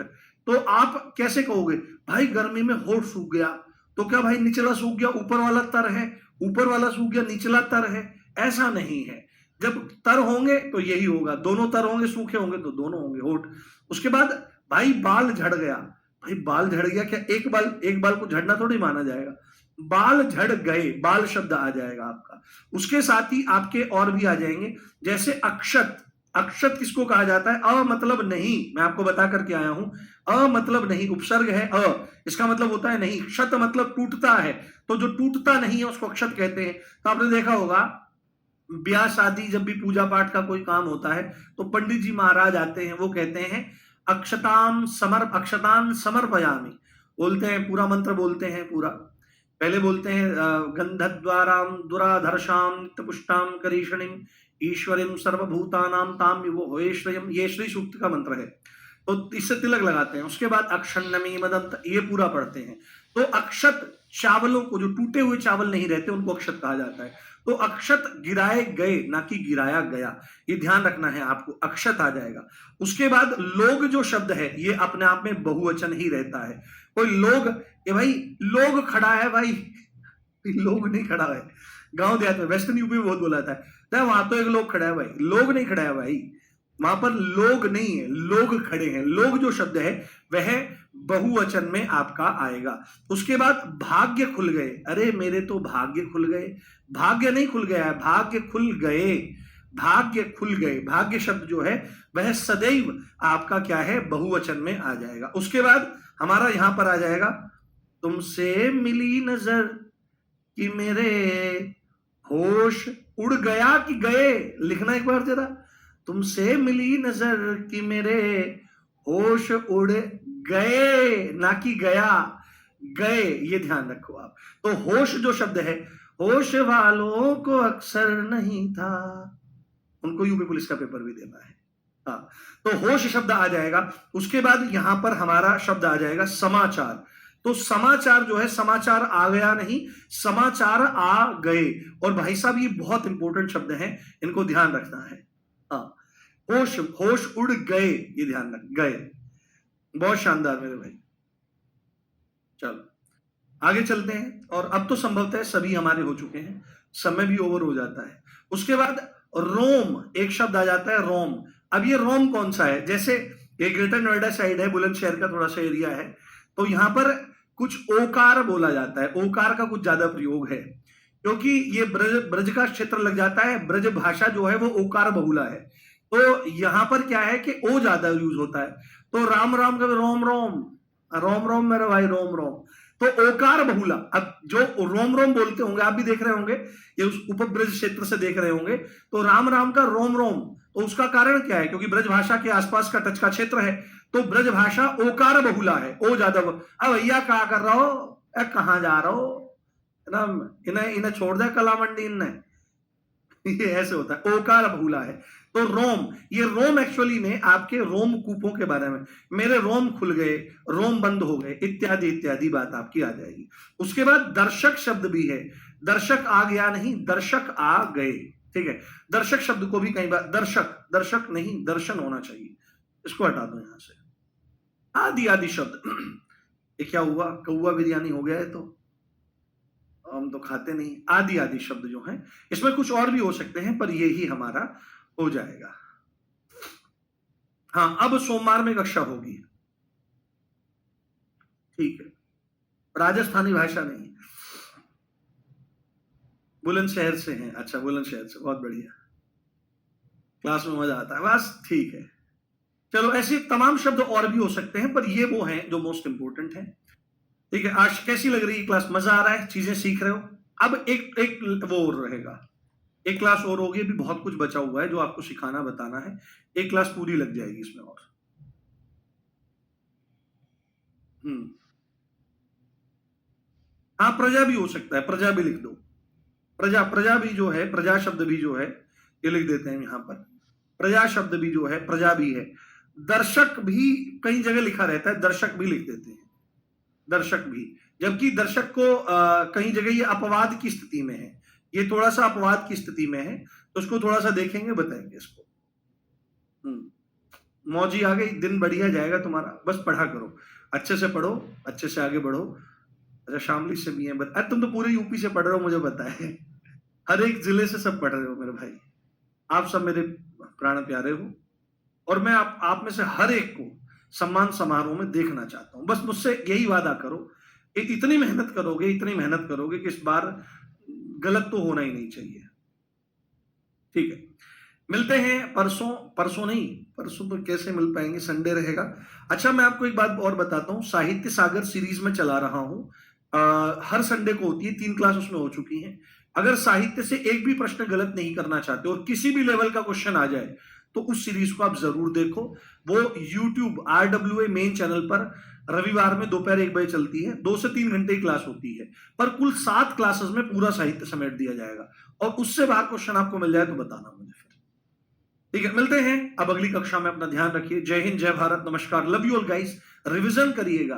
तो आप कैसे कहोगे भाई गर्मी में होठ सूख गया, तो क्या भाई निचला सूख गया ऊपर वाला तर है, ऊपर वाला सूख गया निचला तर है? ऐसा नहीं है। जब तर होंगे तो यही होगा, दोनों तर होंगे, सूखे होंगे तो दोनों होंगे होठ। उसके बाद भाई बाल झड़ गया, भाई बाल झड़ गया, क्या एक बाल को झड़ना थोड़ी माना जाएगा? बाल झड़ गए, बाल शब्द आ जाएगा आपका। उसके साथ ही आपके और भी आ जाएंगे, जैसे अक्षत। अक्षत किसको कहा जाता है? अ मतलब नहीं, मैं आपको बता करके आया हूं, अ मतलब नहीं, उपसर्ग है अ, इसका मतलब होता है नहीं। क्षत मतलब टूटता है, तो जो टूटता नहीं है उसको अक्षत कहते हैं। तो आपने देखा होगा ब्याह शादी जब भी पूजा पाठ का कोई काम होता है तो पंडित जी महाराज आते हैं, वो कहते हैं अक्षतान समर्पयामि, बोलते हैं पूरा मंत्र, बोलते हैं पूरा। पहले बोलते हैं गंधद्वाराम दुराधर्षाम पुष्टाम करीषणिम ईश्वरीम सर्वभूतानाम ताम वो होयश्रयम, ये श्री सूक्त का मंत्र है। तो इससे तिलक लगाते हैं। उसके बाद अक्षन्नमी मदंत, ये पूरा पढ़ते हैं। तो अक्षत चावलों को, जो टूटे हुए चावल नहीं रहते उनको अक्षत कहा जाता है। तो अक्षत गिराए गए ना कि गिराया गया, ये ध्यान रखना है आपको, अक्षत आ जाएगा। उसके बाद लोग जो शब्द है ये अपने आप में बहुवचन ही रहता है। कोई लोग, ये भाई लोग खड़ा है भाई, लोग नहीं खड़ा है। गांव देहात में, वेस्टर्न यूपी में बहुत बोला था वहां तो एक लोग खड़ा है भाई, लोग नहीं खड़ा है भाई, वहां पर लोग नहीं है, लोग खड़े हैं। लोग जो शब्द है वह बहुवचन में आपका आएगा। उसके बाद भाग्य खुल गए, अरे मेरे तो भाग्य खुल गए, भाग्य नहीं खुल गया है, भाग्य खुल गए, भाग्य खुल गए। भाग्य शब्द जो है वह सदैव आपका क्या है, बहुवचन में आ जाएगा। उसके बाद हमारा यहां पर आ जाएगा, तुमसे मिली नजर कि मेरे होश उड़ गया कि गए, लिखना एक बार जरा, तुमसे मिली नजर कि मेरे होश उड़ गए ना कि गया, गए, ये ध्यान रखो आप। तो होश जो शब्द है, होश वालों को अक्सर नहीं था, उनको यूपी पुलिस का पेपर भी देना है। हाँ, तो होश शब्द आ जाएगा। उसके बाद यहां पर हमारा शब्द आ जाएगा समाचार। तो समाचार जो है, समाचार आ गया नहीं, समाचार आ गए। और भाई साहब ये बहुत इंपॉर्टेंट शब्द हैं, इनको ध्यान रखना है। हाँ, होश, होश उड़ गए, ये ध्यान रख, गए। बहुत शानदार मेरे भाई। चलो आगे चलते हैं। और अब तो संभवतः सभी हमारे हो चुके हैं, समय भी ओवर हो जाता है। उसके बाद रोम, एक शब्द आ जाता है रोम। अब ये रोम कौन सा है? जैसे ये ग्रेटर नोएडा साइड है, बुलंदशहर का थोड़ा सा एरिया है, तो यहां पर कुछ ओकार बोला जाता है, ओकार का कुछ ज्यादा प्रयोग है, क्योंकि ये ब्रज का क्षेत्र लग जाता है। ब्रज भाषा जो है वो ओकार बहुला है, तो यहां पर क्या है कि ओ ज्यादा यूज होता है। तो राम राम का रोम रोम, रोम रोम मेरे भाई, रोम रोम। तो ओकार बहुला, अब जो रोम रोम बोलते होंगे, आप भी देख रहे होंगे, ये उस उपब्रज क्षेत्र से देख रहे होंगे, तो राम राम का रोम रोम, तो उसका कारण क्या है? क्योंकि ब्रज भाषा के आसपास का टच का क्षेत्र है, तो ब्रज भाषा ओकार बहुला है, ओ ज्यादा। अब भैया क्या कर रहा हो, कहाँ जा रहा हो ना, इन्हें इन्हें छोड़ दे कला मंडी, इन्हें ये ऐसे होता है, ओकार बहुला है। तो रोम, ये रोम एक्चुअली में आपके रोम कूपों के बारे में, मेरे रोम खुल गए, रोम बंद हो गए, इत्यादि इत्यादि बात आपकी आ जाएगी। उसके बाद दर्शक शब्द भी है, दर्शक आ गया नहीं, दर्शक आ गए, ठीक है। दर्शक शब्द को भी कई बार दर्शक, दर्शक नहीं दर्शन होना चाहिए, इसको हटा दो यहां से। आदि आदि शब्द, ये क्या हुआ, कौआ बिरयानी हो गया है, तो हम तो खाते नहीं। आदि आदि शब्द जो हैं, इसमें कुछ और भी हो सकते हैं, पर यही हमारा हो जाएगा। हाँ, अब सोमवार में कक्षा होगी, ठीक है, राजस्थानी भाषा नहीं। बुलंदशहर से हैं, अच्छा बुलंदशहर से, बहुत बढ़िया। क्लास में मजा आता है, बस ठीक है। चलो ऐसे तमाम शब्द और भी हो सकते हैं, पर ये वो हैं जो मोस्ट इंपोर्टेंट हैं। ठीक है, आज कैसी लग रही है क्लास? मजा आ रहा है, चीजें सीख रहे हो? अब एक एक वो और रहेगा, एक क्लास और होगी, अभी बहुत कुछ बचा हुआ है जो आपको सिखाना बताना है। एक क्लास पूरी लग जाएगी इसमें और। हम्म। हाँ, प्रजा भी हो सकता है, प्रजा भी लिख दो। प्रजा, प्रजा भी जो है, प्रजा शब्द भी जो है, ये लिख देते हैं यहां पर। प्रजा शब्द भी जो है, प्रजा भी है। दर्शक भी कई जगह लिखा रहता है, दर्शक भी लिख देते हैं, दर्शक भी। जबकि दर्शक को कई जगह ये अपवाद की स्थिति में है, ये थोड़ा सा अपवाद की स्थिति में है, तो उसको थोड़ा सा देखेंगे, बताएंगे इसको। मौजी आ गई, दिन बढ़िया जाएगा तुम्हारा, बस पढ़ा करो, अच्छे से पढ़ो, अच्छे से आगे बढ़ो। अच्छा, शामली से भी है, अरे तुम तो पूरे यूपी से पढ़ रहे हो, मुझे पता है, हर एक जिले से सब पढ़ रहे हो मेरे भाई। आप सब मेरे प्राण प्यारे हो, और मैं आप में से हर एक को सम्मान समारोह में देखना चाहता हूं। बस मुझसे यही वादा करो, इतनी मेहनत करोगे, इतनी मेहनत करोगे कि इस बार गलत तो होना ही नहीं चाहिए। ठीक है, मिलते हैं परसों। परसों नहीं, परसों तो कैसे मिल पाएंगे, संडे रहेगा। अच्छा, मैं आपको एक बात और बताता हूँ, साहित्य सागर सीरीज में चला रहा हूँ, हर संडे को होती है, 3 क्लास उसमें हो चुकी हैं। अगर साहित्य से एक भी प्रश्न गलत नहीं करना चाहते और किसी भी लेवल का क्वेश्चन आ जाए, तो उस सीरीज को आप जरूर देखो। वो YouTube RWA मेन चैनल पर रविवार में दोपहर 1 बजे चलती है, 2 से 3 घंटे की क्लास होती है, पर कुल 7 क्लासेस में पूरा साहित्य समेट दिया जाएगा। और उससे बाहर क्वेश्चन आपको मिल जाए तो बताना मुझे फिर। ठीक है, मिलते हैं अब अगली कक्षा में। अपना ध्यान रखिए। जय हिंद, जय भारत, नमस्कार, love you all guys. Revision करिएगा,